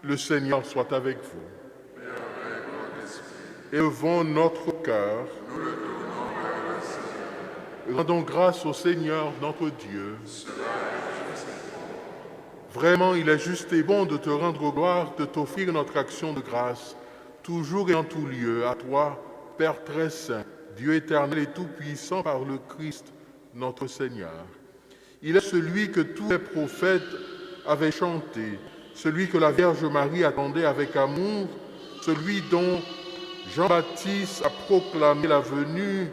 Le Seigneur soit avec vous. Élevons notre cœur. Rendons grâce au Seigneur notre Dieu. Vraiment, il est juste et bon de te rendre gloire, de t'offrir notre action de grâce, toujours et en tout lieu, à toi, Père très saint, Dieu éternel et tout-puissant par le Christ, notre Seigneur. Il est celui que tous les prophètes avaient chanté, celui que la Vierge Marie attendait avec amour, celui dont Jean-Baptiste a proclamé la venue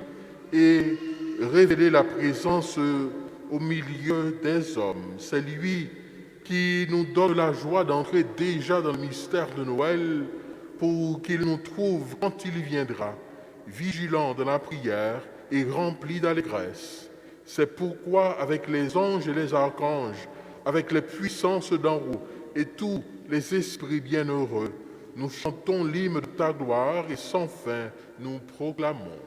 et révélé la présence au milieu des hommes. C'est lui qui nous donne la joie d'entrer déjà dans le mystère de Noël pour qu'il nous trouve quand il viendra, vigilants dans la prière et remplis d'allégresse. C'est pourquoi avec les anges et les archanges, avec les puissances d'en haut et tous les esprits bienheureux, nous chantons l'hymne de ta gloire et sans fin nous proclamons.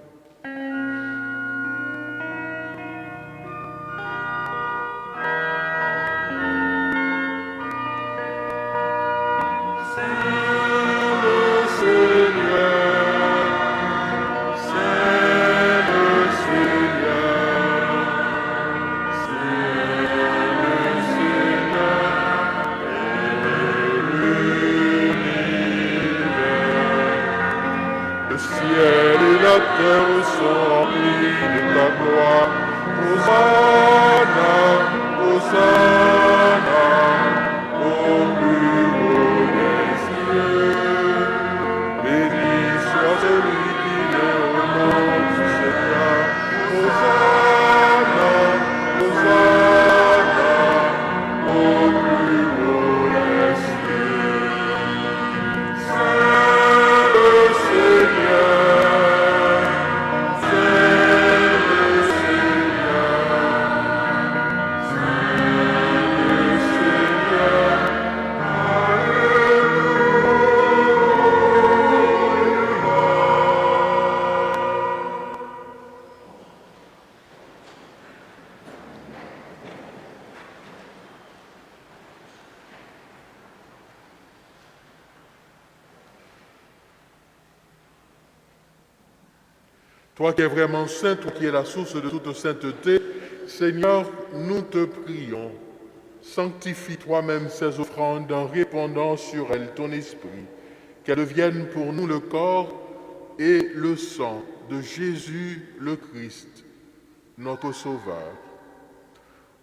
Toi qui es vraiment saint, toi qui es la source de toute sainteté, Seigneur, nous te prions. Sanctifie toi-même ces offrandes en répandant sur elles ton esprit, qu'elles deviennent pour nous le corps et le sang de Jésus le Christ, notre Sauveur.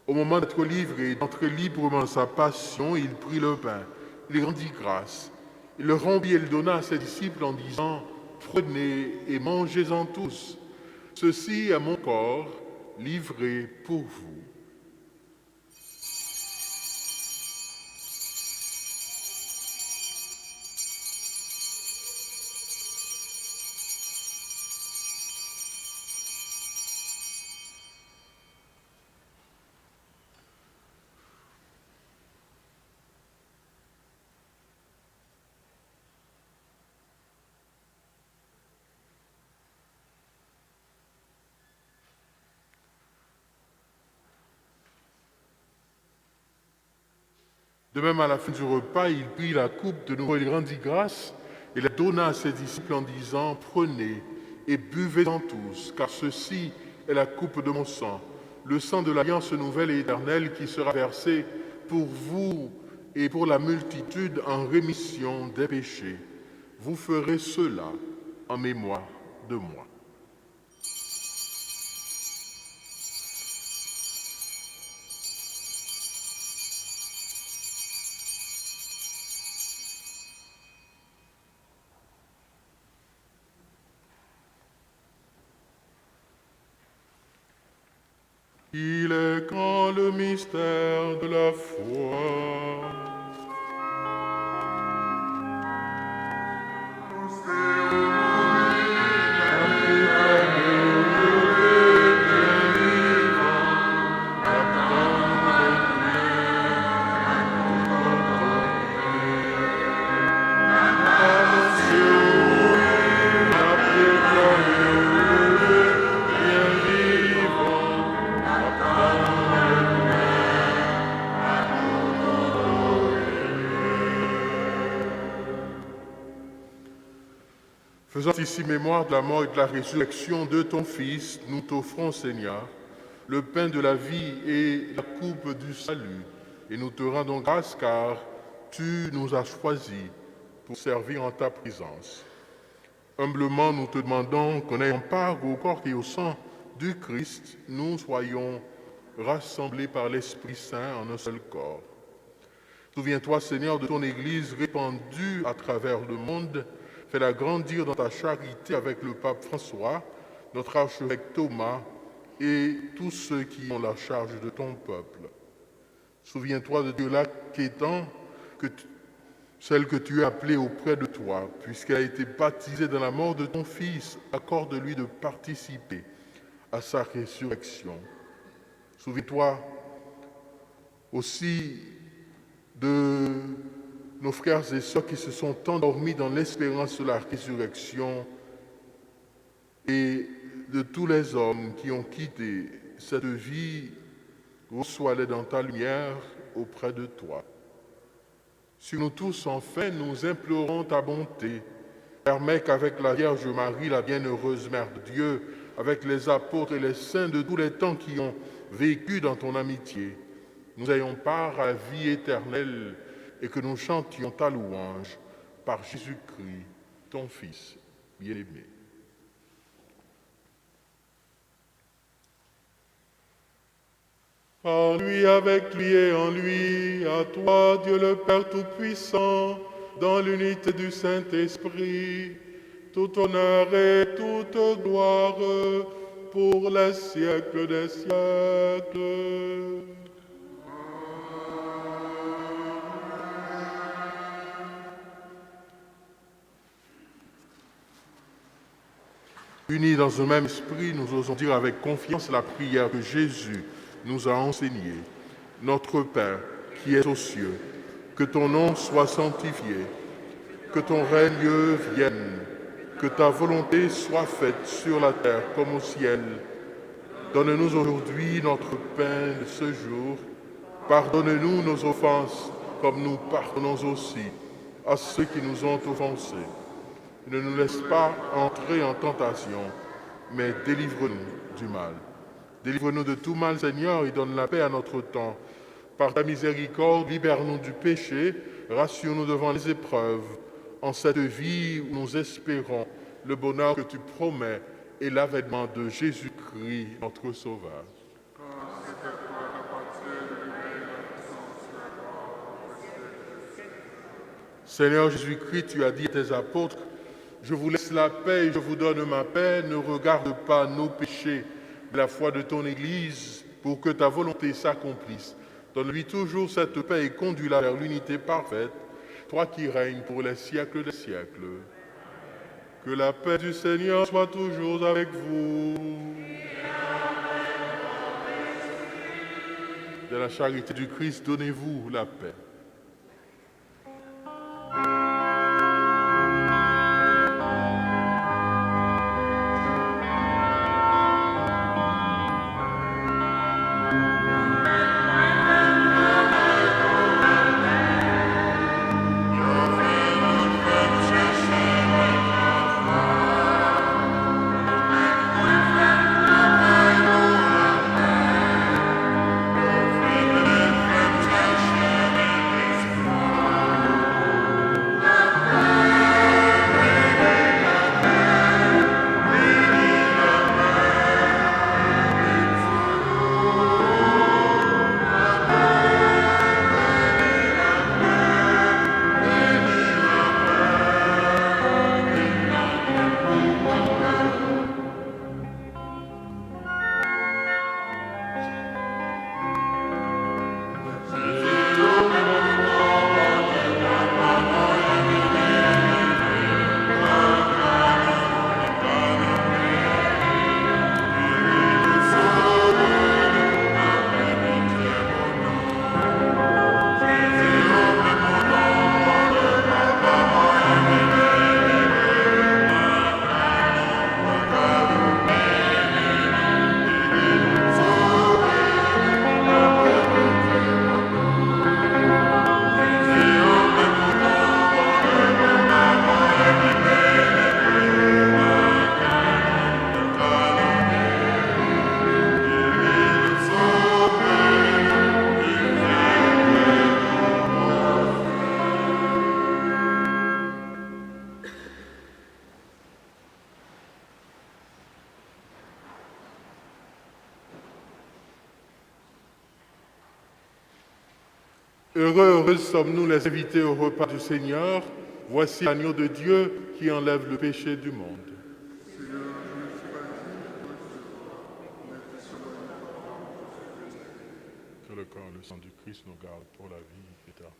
Au moment d'être livré, d'entrer librement sa passion, il prit le pain, il rendit grâce, il le rompit et le donna à ses disciples en disant « Prenez et mangez-en tous. Ceci est mon corps livré pour vous. » De même, à la fin du repas, il prit la coupe, de nouveau il rendit grâce et la donna à ses disciples en disant « Prenez et buvez-en tous, car ceci est la coupe de mon sang, le sang de l'alliance nouvelle et éternelle qui sera versé pour vous et pour la multitude en rémission des péchés. Vous ferez cela en mémoire de moi. » Il est grand le mystère de la foi. Faisant ici mémoire de la mort et de la résurrection de ton Fils, nous t'offrons, Seigneur, le pain de la vie et la coupe du salut. Et nous te rendons grâce car tu nous as choisis pour servir en ta présence. Humblement, nous te demandons qu'en ayant part au corps et au sang du Christ, nous soyons rassemblés par l'Esprit Saint en un seul corps. Souviens-toi, Seigneur, de ton Église répandue à travers le monde. Fais-la grandir dans ta charité avec le pape François, notre archevêque Thomas et tous ceux qui ont la charge de ton peuple. Souviens-toi de Dieu-là qu'étant celle que tu as appelée auprès de toi, puisqu'elle a été baptisée dans la mort de ton Fils, accorde-lui de participer à sa résurrection. Souviens-toi aussi de nos frères et sœurs qui se sont endormis dans l'espérance de la résurrection et de tous les hommes qui ont quitté cette vie, reçois-les dans ta lumière auprès de toi. Sur nous tous, enfin, nous implorons ta bonté. Permets qu'avec la Vierge Marie, la bienheureuse Mère de Dieu, avec les apôtres et les saints de tous les temps qui ont vécu dans ton amitié, nous ayons part à la vie éternelle et que nous chantions ta louange par Jésus-Christ, ton Fils bien-aimé. En lui, avec lui et en lui, à toi, Dieu le Père Tout-Puissant, dans l'unité du Saint-Esprit, tout honneur et toute gloire pour les siècles des siècles. Unis dans un même esprit, nous osons dire avec confiance la prière que Jésus nous a enseignée. Notre Père, qui es aux cieux, que ton nom soit sanctifié, que ton règne vienne, que ta volonté soit faite sur la terre comme au ciel. Donne-nous aujourd'hui notre pain de ce jour. Pardonne-nous nos offenses, comme nous pardonnons aussi à ceux qui nous ont offensés. Ne nous laisse pas entrer en tentation, mais délivre-nous du mal. Délivre-nous de tout mal, Seigneur, et donne la paix à notre temps. Par ta miséricorde, libère-nous du péché, rassure-nous devant les épreuves, en cette vie où nous espérons le bonheur que tu promets et l'avènement de Jésus-Christ, notre Sauveur. Seigneur Jésus-Christ, tu as dit à tes apôtres, je vous laisse la paix et je vous donne ma paix. Ne regarde pas nos péchés, mais la foi de ton Église, pour que ta volonté s'accomplisse. Donne-lui toujours cette paix et conduis-la vers l'unité parfaite, toi qui règnes pour les siècles des siècles. Que la paix du Seigneur soit toujours avec vous. De la charité du Christ, donnez-vous la paix. Heureux sommes-nous les invités au repas du Seigneur. Voici l'agneau de Dieu qui enlève le péché du monde. Que le corps et le sang du Christ nous gardent pour la vie éternelle.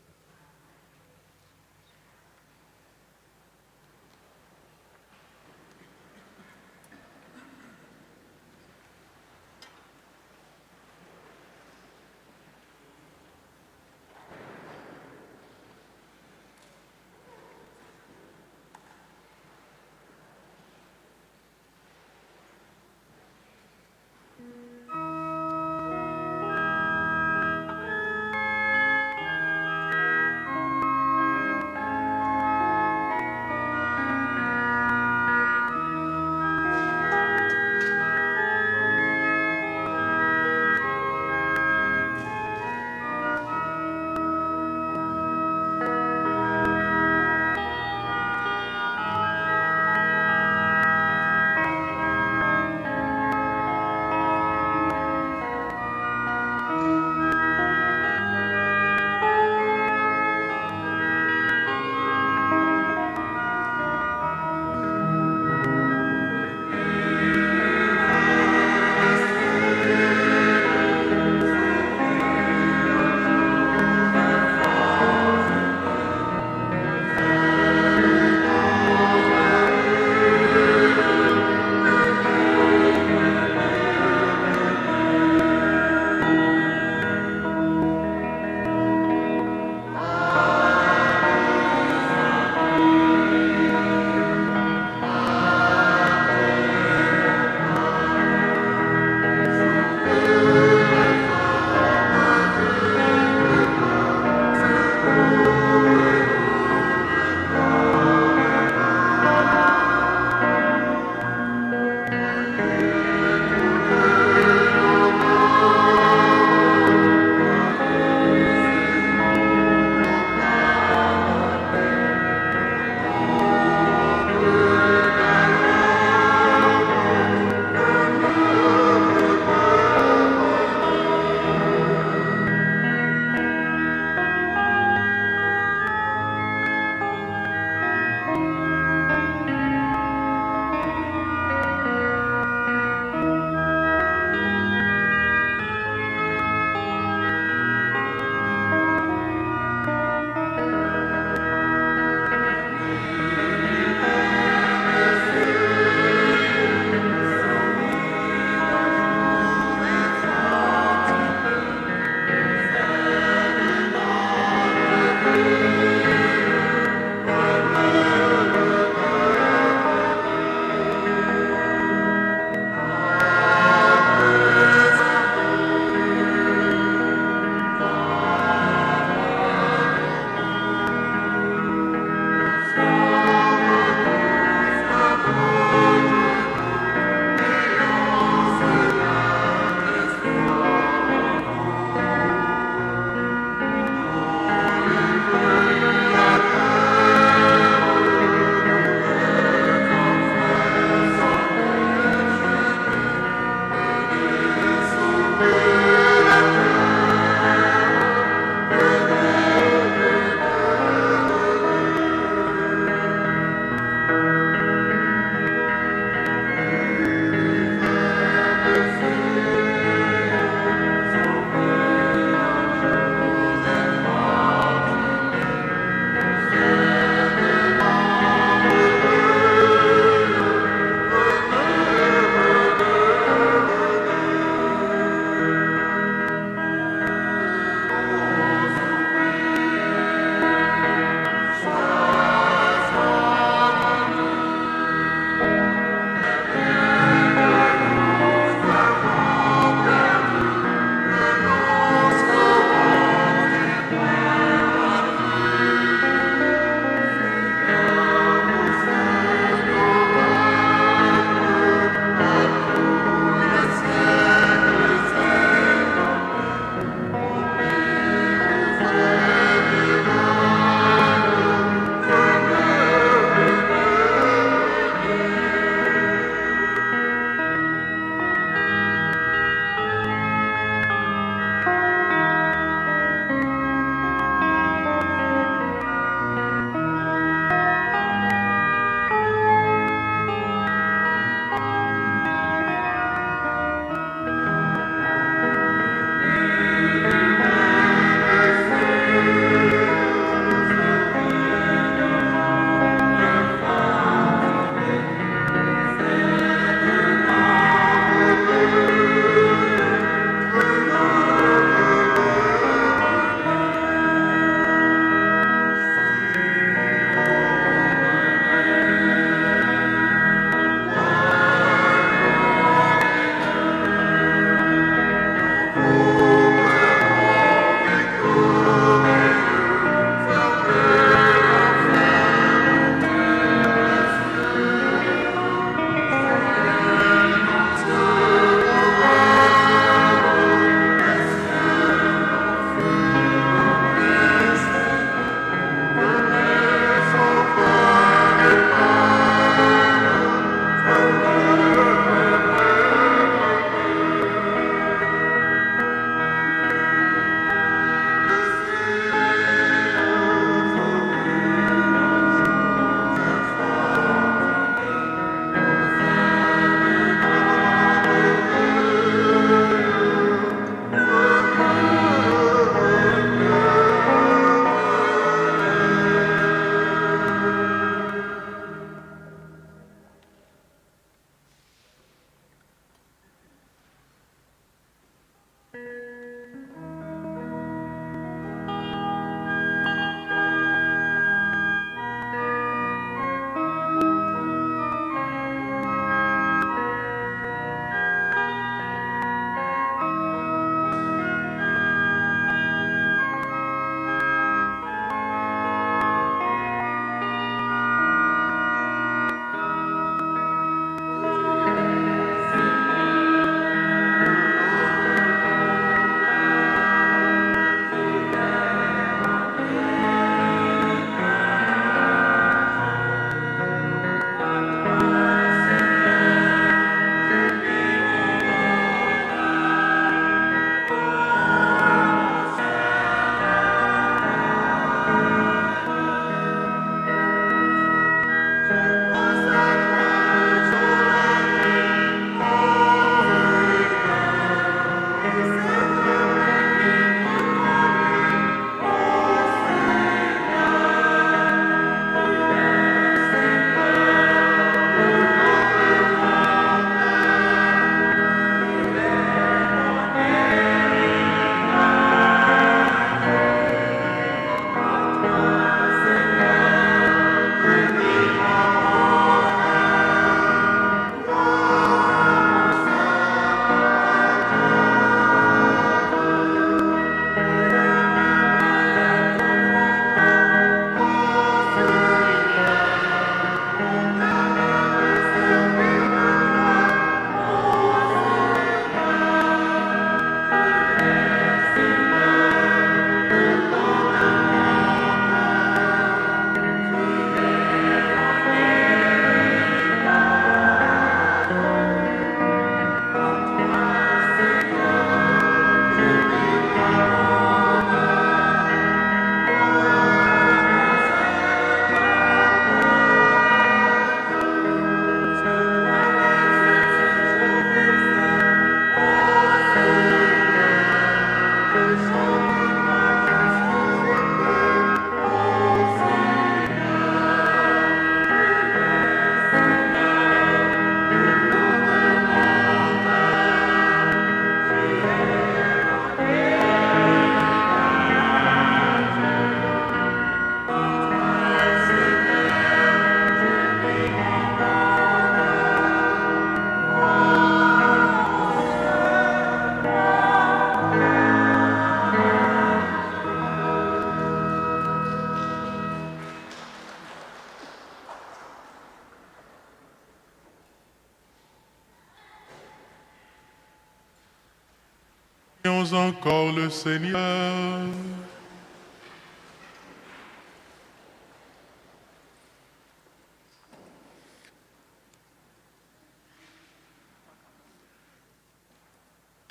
prions encore le Seigneur.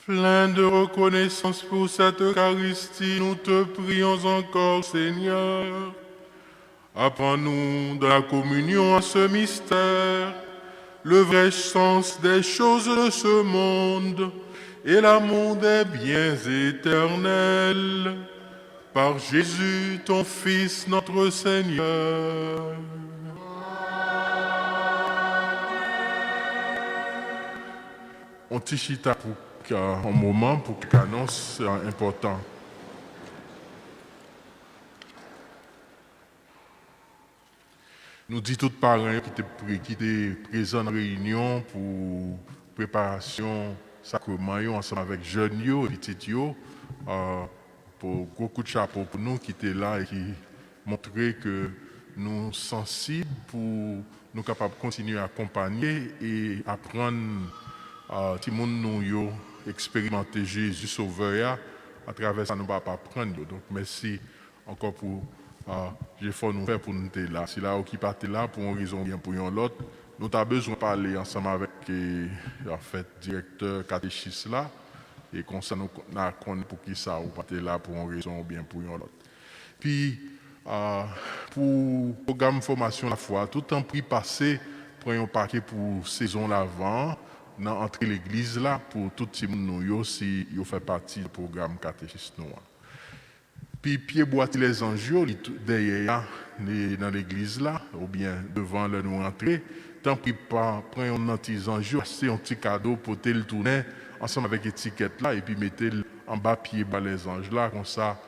Plein de reconnaissance pour cette Eucharistie, nous te prions encore, Seigneur. Apprends-nous dans la communion à ce mystère le vrai sens des choses de ce monde et l'amour des biens éternels. Par Jésus, ton Fils, notre Seigneur. On tichita pour un moment pour quelque annonce important. Nous dit tous parents qui étaient présents dans la réunion pour préparation sacrement ensemble avec jeunes et petits pour beaucoup de chapeaux pour nous qui étaient là et qui montraient que nous sommes sensibles pour nous capables de continuer à accompagner et apprendre tout le monde nous expérimenter Jésus Sauveur à travers ça nous ne pouvons pas apprendre. Donc merci encore pour j'ai fait nous faire pour nous être là. Si là qui partait là pour une raison bien pour l'autre, nous avons besoin de parler ensemble avec en fait directeur catéchiste là et comme ça nous connaissons pour qui ça ou partait là pour une raison bien pour l'autre. Puis pour programme formation la foi, tout en prix passé prenons un paquet pour saison l'avant dans entrer l'église là pour tout le monde si il fait partie du programme catéchiste noir. Puis pied boîte les anges derrière dans l'église là ou bien devant le nous entrer tant pis pas prendre un petit ange c'est un petit cadeau pour le tourner ensemble avec étiquette là et puis mettez en bas pied bas les anges là comme ça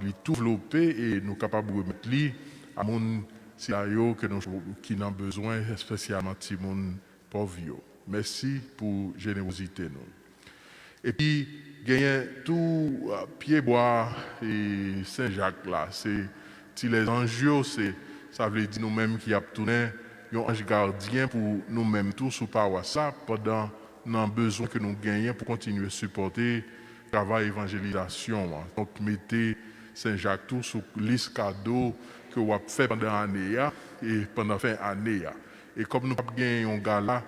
lui tout développer et nous capables de remettre lui à mon si que nous qui n'ont besoin spécialement ti monde pauvre. Merci pour générosité nous. Et puis gagner tout Pied-Bois et Saint-Jacques là, c'est les enjeux, ça veut dire nous-mêmes qui avons tourné un ange gardien pour nous-mêmes tous sous paroisse là pendant nos besoins que nous gagnons pour continuer à supporter le travail d'évangélisation. Donc mettez Saint-Jacques tout sous liste cadeau que vous avez fait pendant l'année et pendant la fin d'année. Et comme nous avons gagné un gars là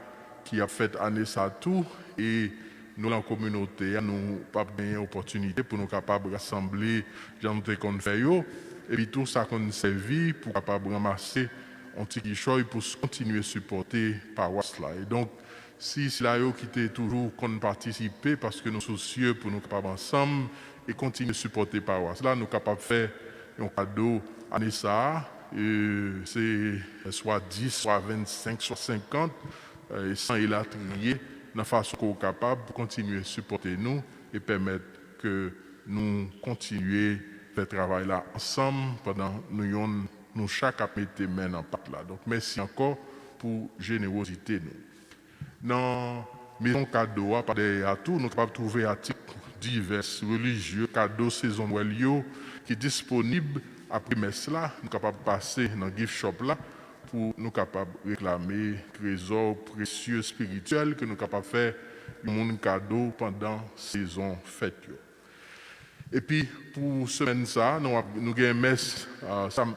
qui a fait année ça tout et nous, la communauté, nous n'avons pas gagné l'opportunité pour nous capables de rassembler les gens qu'on fait. Et puis tout ça qu'on servi pour capable ramasser un petit choix pour continuer à supporter la paroisse là. Et donc, si c'est là qui était toujours qu'on participer parce que nous sommes soucieux pour nous capables ensemble et continuer à supporter la paroisse là, nous sommes capables de faire un cadeau à Nessa, c'est soit 10, soit 25, soit 50, et sans il a trié de façon qu'on est capable de continuer à supporter nous et permettre que nous continuions le travail là ensemble pendant nous chaque à mettre main en pâte là. Donc merci encore pour générosité nous. Dans maison cadeau à tout, nous capables de trouver articles divers religieux cadeaux saisonniers qui sont disponibles après messe là, nous capables de passer dans le gift shop là pour nous capables de réclamer trésors précieux spirituels que nous capables de faire un cadeau pendant la saison fête. Et puis pour semaine ça, nous avons une messe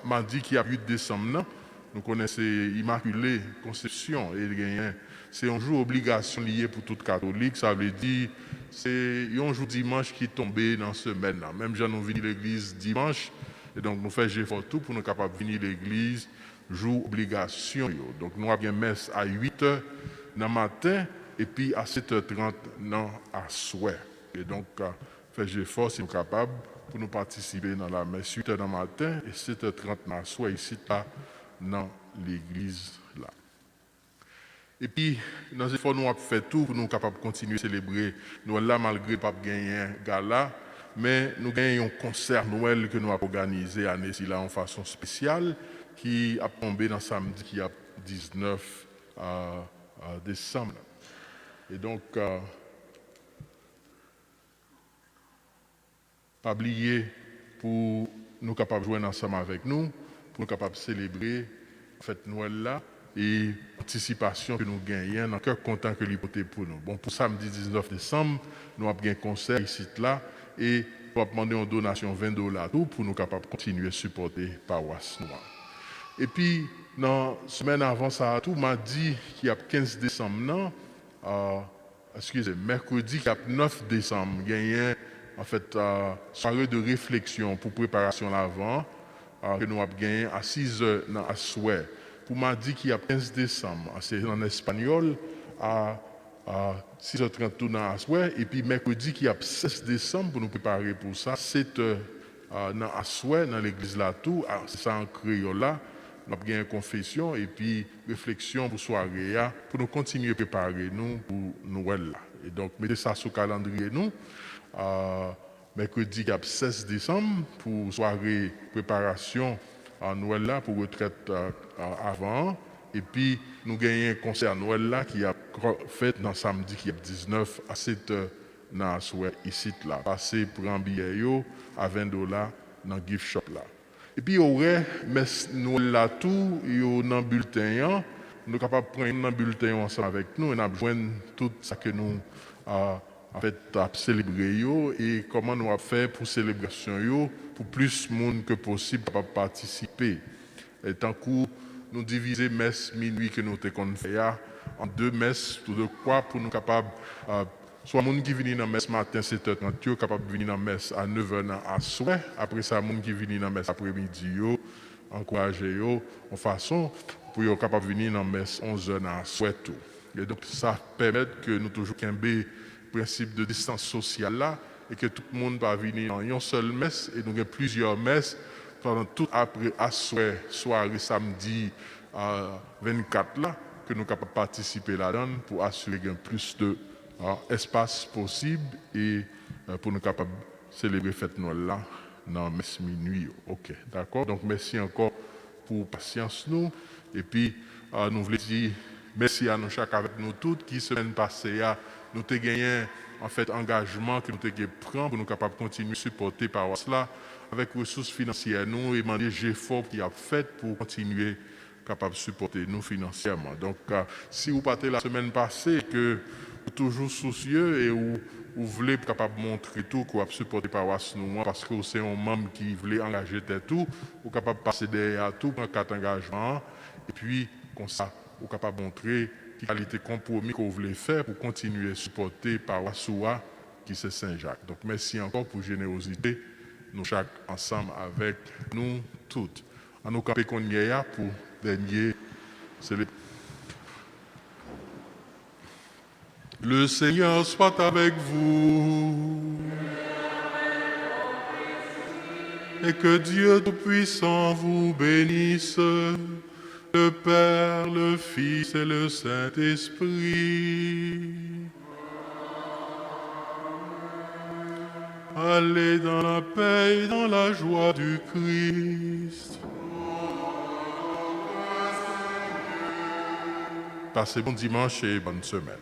mardi qui a 8 décembre. Nous connaissons Immaculée Conception et c'est un jour obligation lié pour tout catholique. Ça veut dire c'est un jour dimanche qui est tombé dans la semaine. Même si nous venons à l'église dimanche, et donc nous faisons tout pour nous capables de venir à l'église jour obligation. Donc nous avons une messe à 8h dans le matin et puis à 7h30 à soir. Et donc faisons effort si nous sommes capables pour nous participer dans la messe 8h dans le matin et 7h30 dans la soir ici dans l'église là. Et puis dans ce effort nous avons fait tout pour nous capables de continuer à célébrer Noël là malgré pas gagner un gala. Mais nous gagnons un concert Noël que nous avons organisé à Nessila en façon spéciale qui a tombé dans samedi qui a 19 décembre. Et donc, pas oublier pour nous capables de jouer ensemble avec nous, pour nous capables de célébrer la fête Noël là, et participation que nous gagnons, nous sommes contents que l'hypothèse pour nous. Bon, pour samedi 19 décembre, nous avons un concert ici là et nous avons demandé une donation de $20 pour nous capables de continuer à supporter paroisse noire. Et puis, dans la semaine avant ça, tout m'a dit qu'il y a 15 décembre, non, mercredi, il y a 9 décembre, il y a en fait soirée de réflexion pour préparation l'avant que nous avons gagné à 6 heures dans la soirée. Pour m'a dit qu'il y a 15 décembre, c'est en espagnol, à 6h30 tout dans la soirée. Et puis mercredi, qu'il y a 16 décembre pour nous préparer pour ça, 7 heures dans la soirée, dans l'église là tout, c'est ça en créole là. Nous avons une confession et puis réflexion pour soirée pour nous continuer à préparer nous pour Noël là. Et donc mettez ça sur le calendrier nous. Mercredi 16 décembre pour soirée préparation à Noël là pour retraite avant. Et puis nous gagnons un concert à Noël là qui a fait dans samedi qui est 19 à 7 heures dans la soirée ici là. Passez pour un billet à $20 dans le gift shop là. Et puis, il y aurait, mais nous là tout, il y a un bulletin, nous sommes capables de prendre un bulletin ensemble avec nous et nous avons tout ce que nous en fait célébrer et comment nous avons fait pour célébration pour plus de monde que possible pour participer. Et tant que nous diviser messe minuit que nous avons fait en 2 messes, tout de quoi pour nous capables soit les gens qui viennent dans la messe matin 7h30, capable de venir dans la messe à 9h à soir. Après ça, les gens qui viennent dans la messe après-midi, encourager en façon pour être capable de venir dans la messe 11h à soir. Et donc ça permet que nous toujours le principe de distance sociale là et que tout le monde va venir dans une seule messe et nous avons plusieurs messes pendant tout après à soirée samedi 24 là que nous sommes capables de participer là-dedans pour assurer qu'il y ait plus de espace possible et pour nous capables de célébrer fête Noël là dans messe minuit. OK, d'accord. Donc merci encore pour patience nous et puis nous voulons dire merci à nous chaque avec nous toutes qui semaine passée nous avons gagné en fait engagement que nous avons pris pour nous capables de continuer à supporter par cela avec ressources financières nous et demander l'effort qui a fait pour continuer capable de supporter nous financièrement. Donc si vous partez la semaine passée que toujours soucieux et vous voulez capable montrer tout qu'on a supporté paroisse nous parce que c'est un membre qui voulait engager tout ou capable passer derrière tout en quatre engagements et puis comme ça vous capable montrer quelle qualité compromis que vous voulez faire pour continuer à supporter paroisse qui c'est Saint-Jacques. Donc merci encore pour générosité nous chaque ensemble avec nous toutes. À nous camper qu'on y est pour dernier célébration. Le Seigneur soit avec vous. Et que Dieu Tout-Puissant vous bénisse, le Père, le Fils et le Saint-Esprit. Allez dans la paix et dans la joie du Christ. Passez bon dimanche et bonne semaine.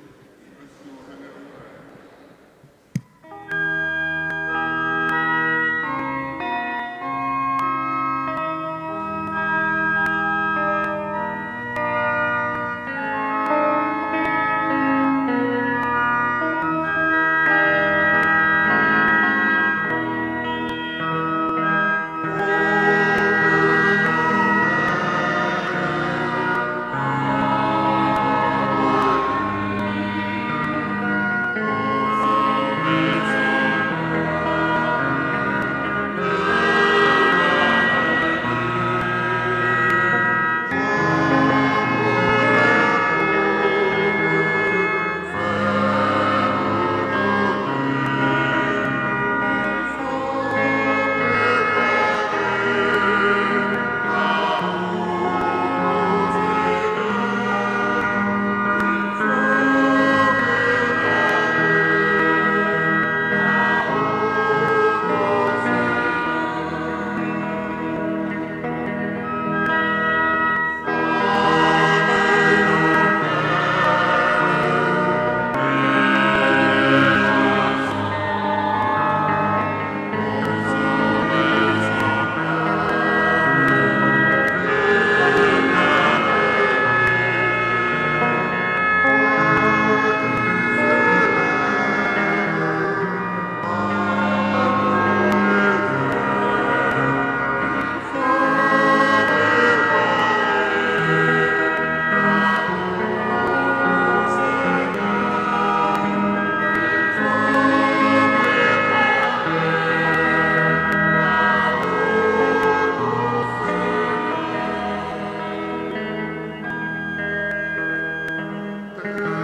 Amen.